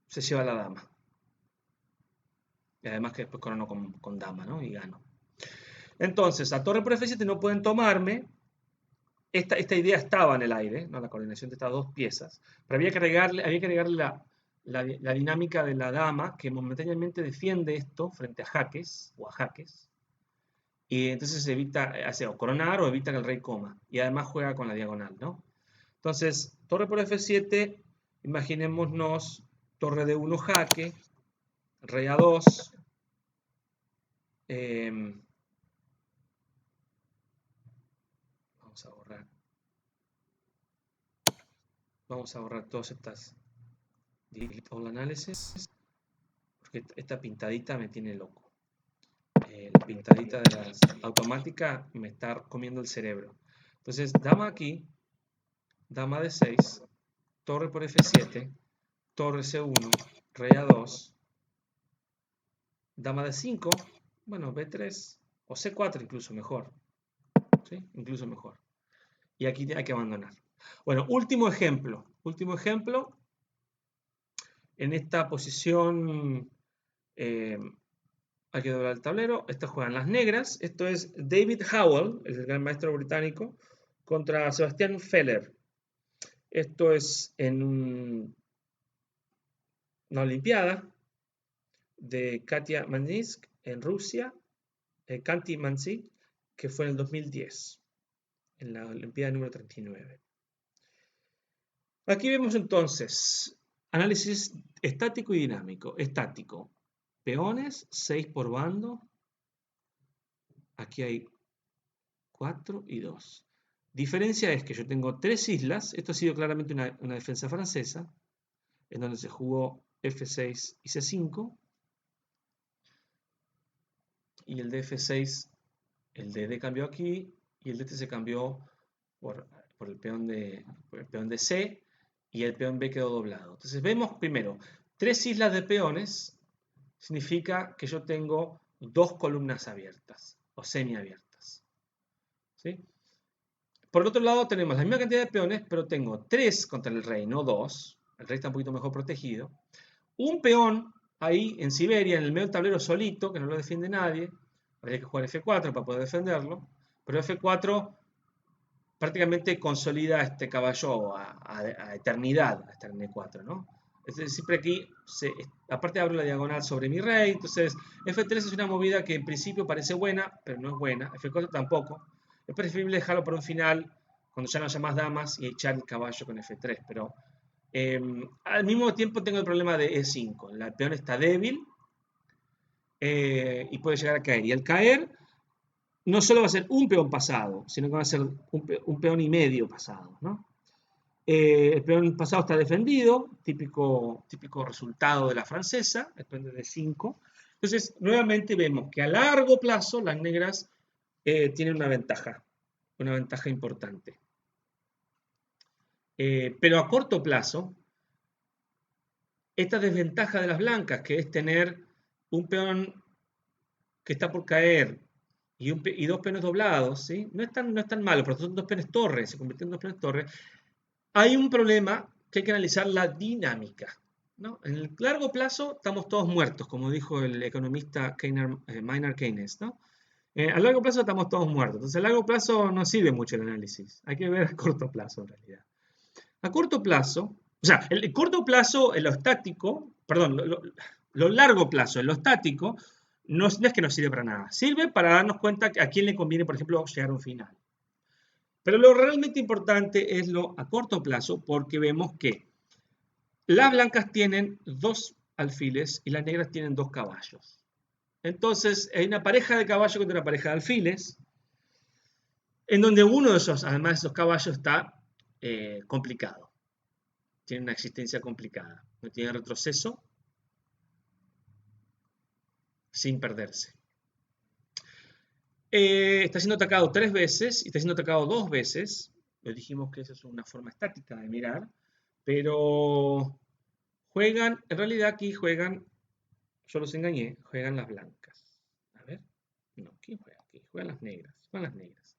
se lleva la dama. Y además que después corono con dama, ¿no? Y gano. Entonces, a torre por F7 no pueden tomarme. Esta idea estaba en el aire, ¿no? La coordinación de estas dos piezas. Pero había que agregarle la dinámica de la dama, que momentáneamente defiende esto frente a jaques o a jaques. Y entonces evita, hace o coronar o evita que el rey coma. Y además juega con la diagonal, ¿no? Entonces, torre por F7, imaginémonos torre de 1 jaque, rey A2. Vamos a borrar. Vamos a borrar todas estas delete all análisis, porque esta pintadita me tiene loco. La pintadita de las automáticas me está comiendo el cerebro. Entonces, dama aquí, dama D6, torre por F7, torre C1, rey A2, dama D5, bueno, B3 o C4 incluso mejor. ¿Sí? Incluso mejor. Y aquí hay que abandonar. Bueno, último ejemplo. Último ejemplo. En esta posición hay que doblar el tablero. Estas juegan las negras. Esto es David Howell, el gran maestro británico, contra Sebastián Feller. Esto es en una olimpiada de Katia Manitsk en Rusia, Kanti Mansi, que fue en el 2010, en la olimpiada número 39. Aquí vemos entonces análisis estático y dinámico. Estático, peones, 6 por bando. Aquí hay 4 y 2. Diferencia es que yo tengo 3 islas. Esto ha sido claramente una defensa francesa, en donde se jugó F6 y C5. Y el de F6, el de D cambió aquí, y el de este se cambió por el peón de C, y el peón B quedó doblado. Entonces vemos primero, 3 islas de peones significa que yo tengo 2 columnas abiertas o semiabiertas. ¿Sí? Por el otro lado tenemos la misma cantidad de peones, pero tengo 3 contra el rey, no 2. El rey está un poquito mejor protegido. Un peón ahí en Siberia, en el medio del tablero solito, que no lo defiende nadie. Habría que jugar F4 para poder defenderlo. Pero F4 prácticamente consolida este caballo a eternidad, hasta el N4, ¿no? Es decir, siempre aquí, aparte abro la diagonal sobre mi rey, entonces F3 es una movida que en principio parece buena, pero no es buena, F4 tampoco. Es preferible dejarlo para un final, cuando ya no haya más damas, y echar el caballo con F3, pero al mismo tiempo tengo el problema de E5, el peón está débil y puede llegar a caer, y al caer no solo va a ser un peón pasado, sino que va a ser un peón y medio pasado, ¿no? El peón pasado está defendido, típico resultado de la francesa, el peón de 5. Entonces, nuevamente vemos que a largo plazo las negras tienen una ventaja importante. Pero a corto plazo, esta desventaja de las blancas, que es tener un peón que está por caer y 2 peones doblados, ¿sí? No es tan malo, pero son 2 peones torres, se convirtió en 2 peones torres. Hay un problema que hay que analizar la dinámica, ¿no? En el largo plazo estamos todos muertos, como dijo el economista Maynard Keynes, ¿no? A largo plazo estamos todos muertos. Entonces, a largo plazo no sirve mucho el análisis. Hay que ver a corto plazo, en realidad. A corto plazo, o sea, el corto plazo en lo estático, perdón, lo largo plazo en lo estático, no es que no sirve para nada. Sirve para darnos cuenta a quién le conviene, por ejemplo, llegar a un final. Pero lo realmente importante es lo a corto plazo, porque vemos que las blancas tienen 2 alfiles y las negras tienen 2 caballos. Entonces, hay una pareja de caballos contra una pareja de alfiles, en donde uno de esos, además de esos caballos, está complicado. Tiene una existencia complicada. No tiene retroceso sin perderse. Está siendo atacado 3 veces y está siendo atacado 2 veces. Lo dijimos que esa es una forma estática de mirar. Pero juegan, en realidad aquí juegan, yo los engañé, juegan las blancas. A ver, no, ¿quién juega aquí? Juegan las negras, juegan las negras.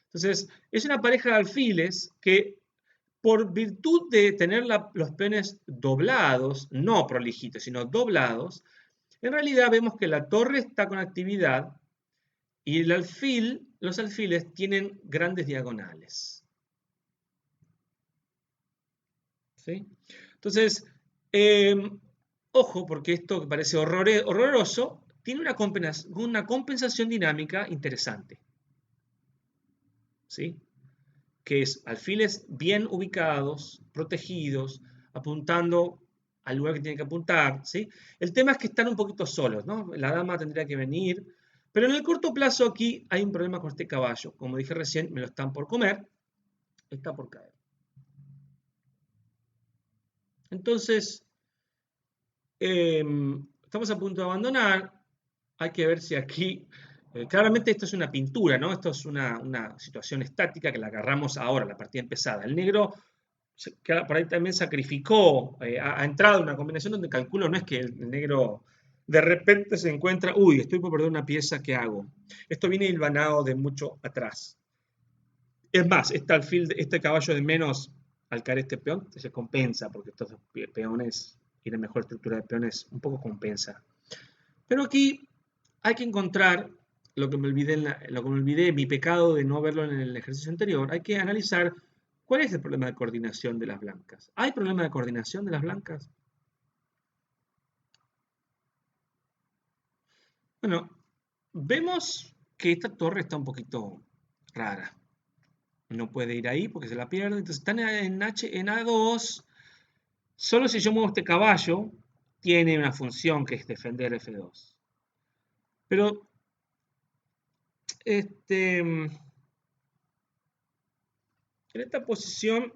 Entonces, es una pareja de alfiles que por virtud de tener los peones doblados, no prolijitos, sino doblados, en realidad vemos que la torre está con actividad y los alfiles tienen grandes diagonales. ¿Sí? Entonces, ojo, porque esto que parece horroroso, tiene una compensación dinámica interesante. ¿Sí? Que es alfiles bien ubicados, protegidos, apuntando al lugar que tienen que apuntar, ¿sí? El tema es que están un poquito solos, ¿no? La dama tendría que venir, pero en el corto plazo aquí hay un problema con este caballo. Como dije recién, me lo están por comer, está por caer. Entonces, estamos a punto de abandonar. Hay que ver si aquí, claramente esto es una pintura, ¿no? Esto es una situación estática que la agarramos ahora, la partida empezada. El negro que por ahí también sacrificó, ha entrado en una combinación donde calculo no es que el negro de repente se encuentra, uy, estoy por perder una pieza, ¿qué hago? Esto viene hilvanado de mucho atrás. Es más, este caballo de menos al caer este peón se compensa, porque estos peones y la mejor estructura de peones un poco compensa. Pero aquí hay que encontrar lo que me olvidé, lo que me olvidé, mi pecado de no verlo en el ejercicio anterior. Hay que analizar cuál es el problema de coordinación de las blancas. ¿Hay problema de coordinación de las blancas? Bueno, vemos que esta torre está un poquito rara. No puede ir ahí porque se la pierde. Entonces están en A2. Solo si yo muevo este caballo, tiene una función que es defender F2. Pero en esta posición,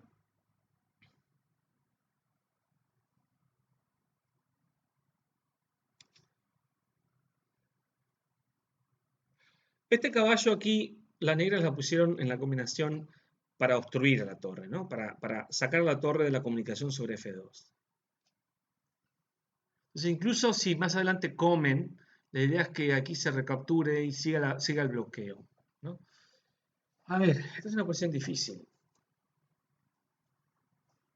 este caballo aquí, las negras la pusieron en la combinación para obstruir a la torre, ¿no? Para sacar a la torre de la comunicación sobre F2. Entonces, incluso si más adelante comen, la idea es que aquí se recapture y siga el bloqueo, ¿no? A ver, esta es una posición difícil.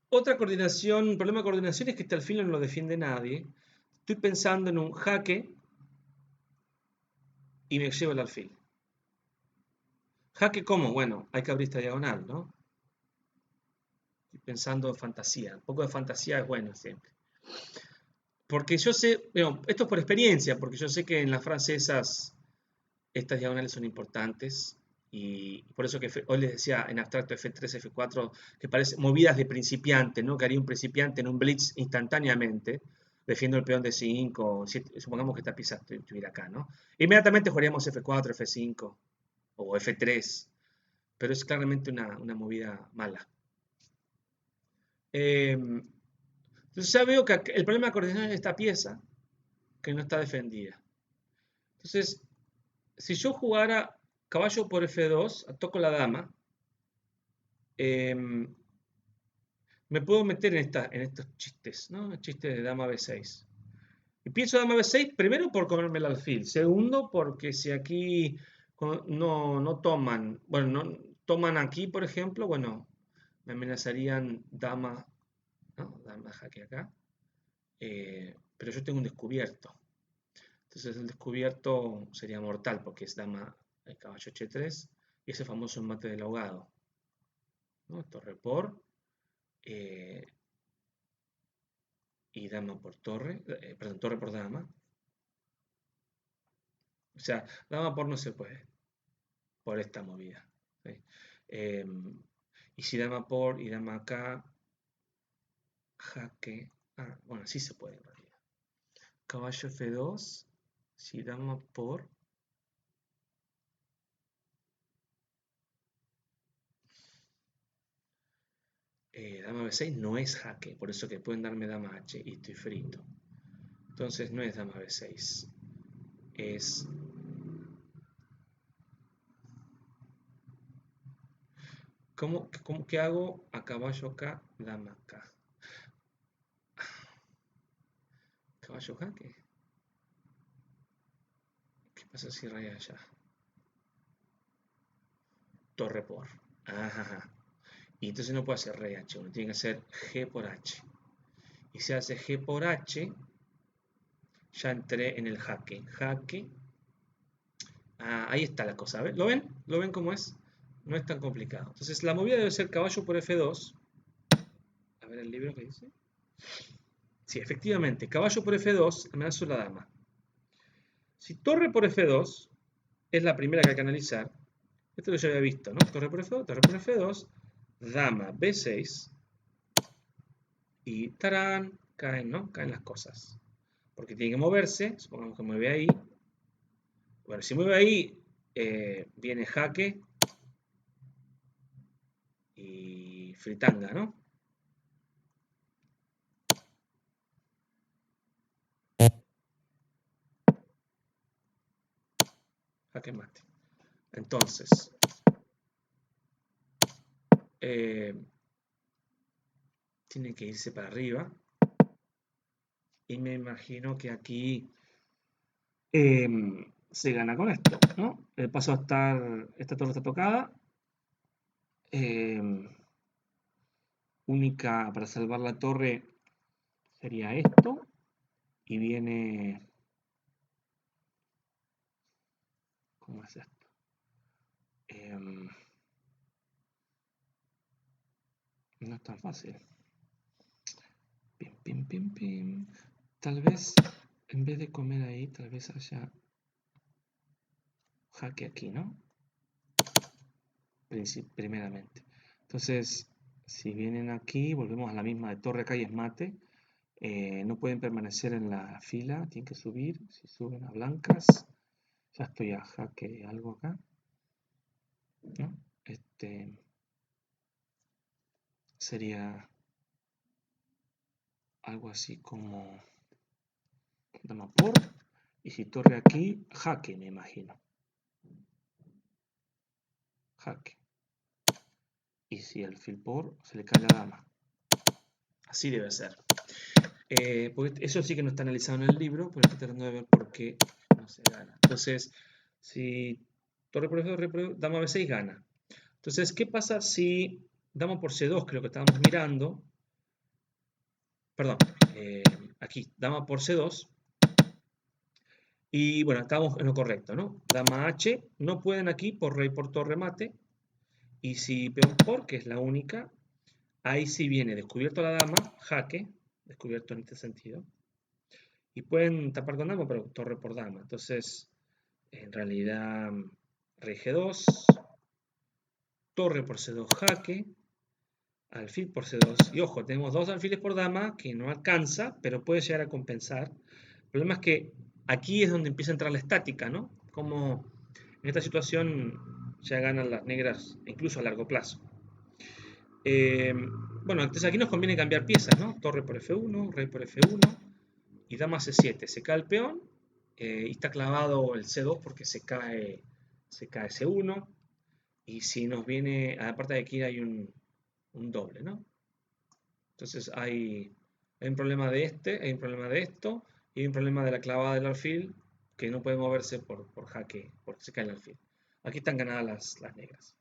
Otra coordinación, problema de coordinación es que este alfil no lo defiende nadie. Estoy pensando en un jaque y me llevo el alfil. ¿Jaque cómo? Bueno, hay que abrir esta diagonal, ¿no? Estoy pensando en fantasía. Un poco de fantasía es bueno siempre. Porque yo sé, bueno, esto es por experiencia, porque yo sé que en las francesas estas diagonales son importantes y por eso que hoy les decía en abstracto F3, F4, que parece movidas de principiante, ¿no? Que haría un principiante en un blitz instantáneamente, defiendo el peón de 5, supongamos que esta pieza estuviera acá, ¿no? Inmediatamente jugaríamos F4, F5 o F3, pero es claramente una movida mala. Entonces ya veo que el problema de coordinación es esta pieza que no está defendida. Entonces, si yo jugara caballo por F2, toco la dama, me puedo meter en estos chistes, ¿no? El chiste de dama B6. Y pienso dama B6 primero por comerme el alfil, segundo porque si aquí no toman, bueno, no toman aquí, por ejemplo, bueno, me amenazarían dama, ¿no? Dama jaque acá, pero yo tengo un descubierto. Entonces el descubierto sería mortal porque es dama, el caballo H3 y ese famoso embate del ahogado, ¿no? Torre por eh, y dama por torre, perdón, torre por dama. O sea, dama por no se puede, por esta movida. ¿Sí? Eh, y si dama por y dama acá, jaque. Ah, bueno, sí se puede en realidad. Caballo F2, si dama por. Dama B6 no es jaque, por eso que pueden darme dama H y estoy frito. Entonces no es dama B6, es ¿Qué hago? A caballo acá, dama acá. ¿Caballo acá? ¿Qué pasa si rey allá? Torre por. Ajá. Y entonces no puede hacer rey H1, tiene que hacer G por H. Y si hace G por H, ya entré en el jaque. Jaque. Ahí está la cosa. ¿Lo ven? ¿Lo ven cómo es? No es tan complicado. Entonces la movida debe ser caballo por F2. A ver el libro que dice. Sí, efectivamente, caballo por F2, amenazo la dama. Si torre por F2 es la primera que hay que analizar, esto lo ya había visto, ¿no? Torre por F2, torre por F2, dama B6 y tarán, caen, ¿no? Caen las cosas. Porque tiene que moverse, supongamos que mueve ahí. Bueno, si mueve ahí, viene jaque y fritanga, ¿no? Jaque mate. Entonces, tiene que irse para arriba. Y me imagino que aquí se gana con esto, ¿no? El paso a estar, esta torre está tocada. Única para salvar la torre sería esto. Y viene... ¿Cómo es esto? No es tan fácil. Pim, pim, pim, pim. Tal vez, en vez de comer ahí, tal vez haya jaque aquí, ¿no? Primeramente. Entonces, si vienen aquí, volvemos a la misma de torre acá y es mate. No pueden permanecer en la fila, tienen que subir. Si suben a blancas, ya estoy a jaque algo acá, ¿no? Sería algo así como dama por, y si torre aquí, jaque, me imagino. Jaque. Y si alfil por, se le cae la dama. Así debe ser. Porque eso sí que no está analizado en el libro, pero estoy tratando de ver por qué no se gana. Entonces, si torre por F2, dama B6 gana. Entonces, ¿qué pasa si dama por C2, que es lo que estábamos mirando? Perdón, aquí, dama por C2. Y bueno, estamos en lo correcto, ¿no? Dama H, no pueden aquí por rey por torre mate. Y si peón por, que es la única, ahí sí viene descubierto la dama, jaque, descubierto en este sentido. Y pueden tapar con dama, pero torre por dama. Entonces, en realidad, rey G2, torre por C2 jaque, alfil por C2. Y ojo, tenemos dos alfiles por dama que no alcanza, pero puede llegar a compensar. El problema es que aquí es donde empieza a entrar la estática, ¿no? Como en esta situación ya ganan las negras, incluso a largo plazo. Bueno, entonces aquí nos conviene cambiar piezas, ¿no? Torre por F1, rey por F1 y dama C7. Se cae el peón y está clavado el C2 porque se cae C1. Y si nos viene, aparte de aquí hay un doble, ¿no? Entonces hay un problema de hay un problema de esto y hay un problema de la clavada del alfil que no puede moverse por jaque, porque se cae el alfil. Aquí están ganadas las negras.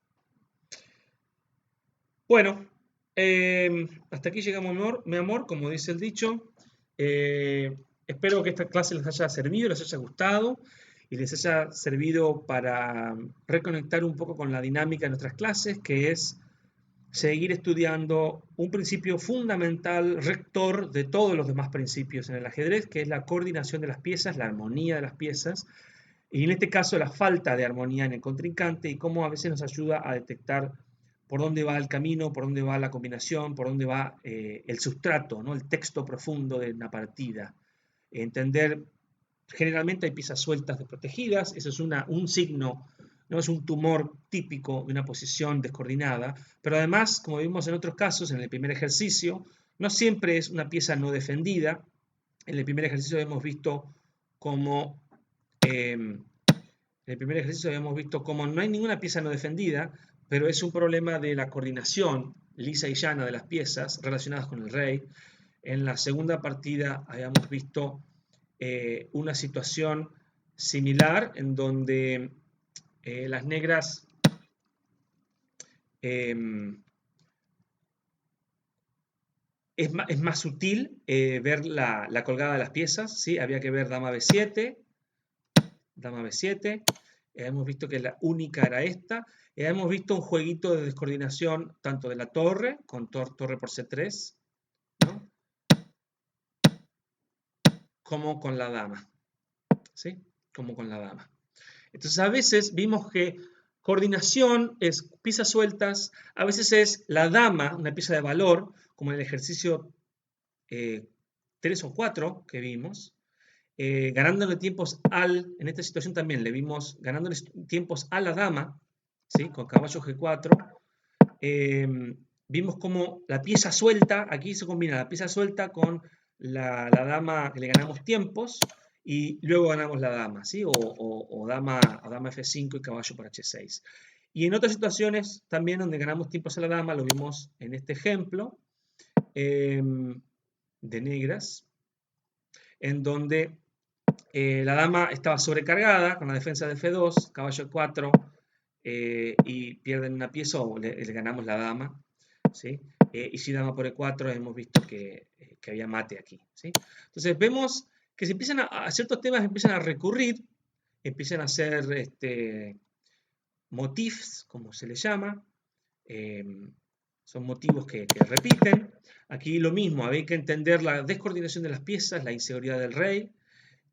Bueno, hasta aquí llegamos, mi amor, como dice el dicho. Espero que esta clase les haya servido, les haya gustado y les haya servido para reconectar un poco con la dinámica de nuestras clases, que es seguir estudiando un principio fundamental, rector de todos los demás principios en el ajedrez, que es la coordinación de las piezas, la armonía de las piezas, y en este caso la falta de armonía en el contrincante y cómo a veces nos ayuda a detectar por dónde va el camino, por dónde va la combinación, por dónde va el sustrato, ¿no? El texto profundo de una partida. Entender, generalmente hay piezas sueltas desprotegidas, eso es un signo, no es un tumor típico de una posición descoordinada, pero además, como vimos en otros casos, en el primer ejercicio, no siempre es una pieza no defendida. En el primer ejercicio hemos visto cómo en el primer ejercicio habíamos visto cómo no hay ninguna pieza no defendida, pero es un problema de la coordinación lisa y llana de las piezas relacionadas con el rey. En la segunda partida habíamos visto una situación similar en donde las negras es más sutil ver la colgada de las piezas, ¿sí? Había que ver dama B7, dama B7. Hemos visto que la única era esta. Hemos visto un jueguito de descoordinación tanto de la torre, con torre por C3, ¿no? Como con la dama, ¿sí? Como con la dama. Entonces a veces vimos que coordinación es piezas sueltas, a veces es la dama, una pieza de valor, como en el ejercicio 3 o 4 que vimos, ganándole tiempos en esta situación también le vimos ganándole tiempos a la dama, ¿sí? Con caballo G4. Vimos como la pieza suelta, aquí se combina la pieza suelta con la dama que le ganamos tiempos y luego ganamos la dama, ¿sí? O dama F5 y caballo por H6. Y en otras situaciones también donde ganamos tiempos a la dama, lo vimos en este ejemplo de negras, en donde la dama estaba sobrecargada con la defensa de F2, caballo F4, y pierden una pieza o le ganamos la dama, ¿sí? Y si dama por E4 hemos visto que había mate aquí, ¿sí? Entonces vemos que se empiezan a ciertos temas empiezan a recurrir, empiezan a hacer motifs, como se les llama, son motivos que repiten. Aquí lo mismo, hay que entender la descoordinación de las piezas, la inseguridad del rey,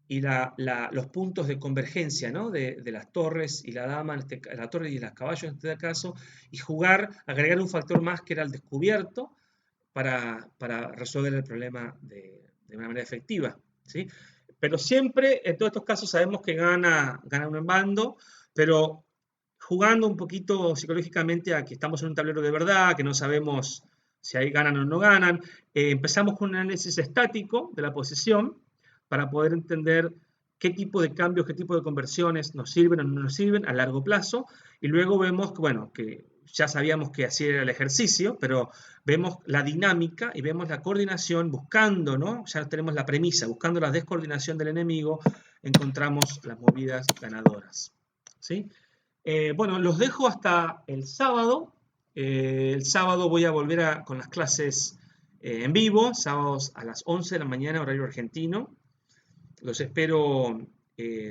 y los puntos de convergencia, ¿no? de las torres y la dama, la torre y los caballos en este caso, y jugar, agregar un factor más que era el descubierto para resolver el problema de una manera efectiva, ¿sí? Pero siempre, en todos estos casos, sabemos que gana un bando, pero jugando un poquito psicológicamente a que estamos en un tablero de verdad, que no sabemos si ahí ganan o no ganan, empezamos con un análisis estático de la posición, para poder entender qué tipo de cambios, qué tipo de conversiones nos sirven o no nos sirven a largo plazo. Y luego vemos, bueno, que ya sabíamos que así era el ejercicio, pero vemos la dinámica y vemos la coordinación buscando, ¿no? Ya tenemos la premisa, buscando la descoordinación del enemigo, encontramos las movidas ganadoras, ¿sí? Bueno, los dejo hasta el sábado. El sábado voy a volver con las clases en vivo, sábados a las 11 de la mañana, horario argentino. Los espero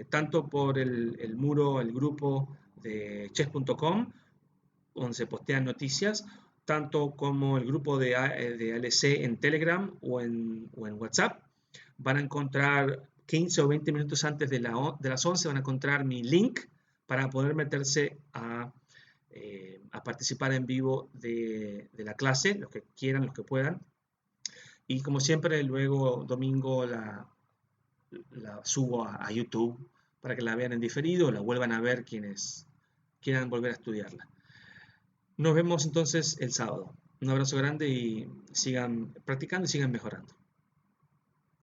tanto por el muro, el grupo de chess.com, donde se postean noticias, tanto como el grupo de ALC en Telegram o en WhatsApp. Van a encontrar 15 o 20 minutos antes de las 11, van a encontrar mi link para poder meterse a participar en vivo de la clase, los que quieran, los que puedan. Y como siempre, luego domingo la subo a YouTube para que la vean en diferido o la vuelvan a ver quienes quieran volver a estudiarla. Nos vemos entonces el sábado. Un abrazo grande y sigan practicando y sigan mejorando.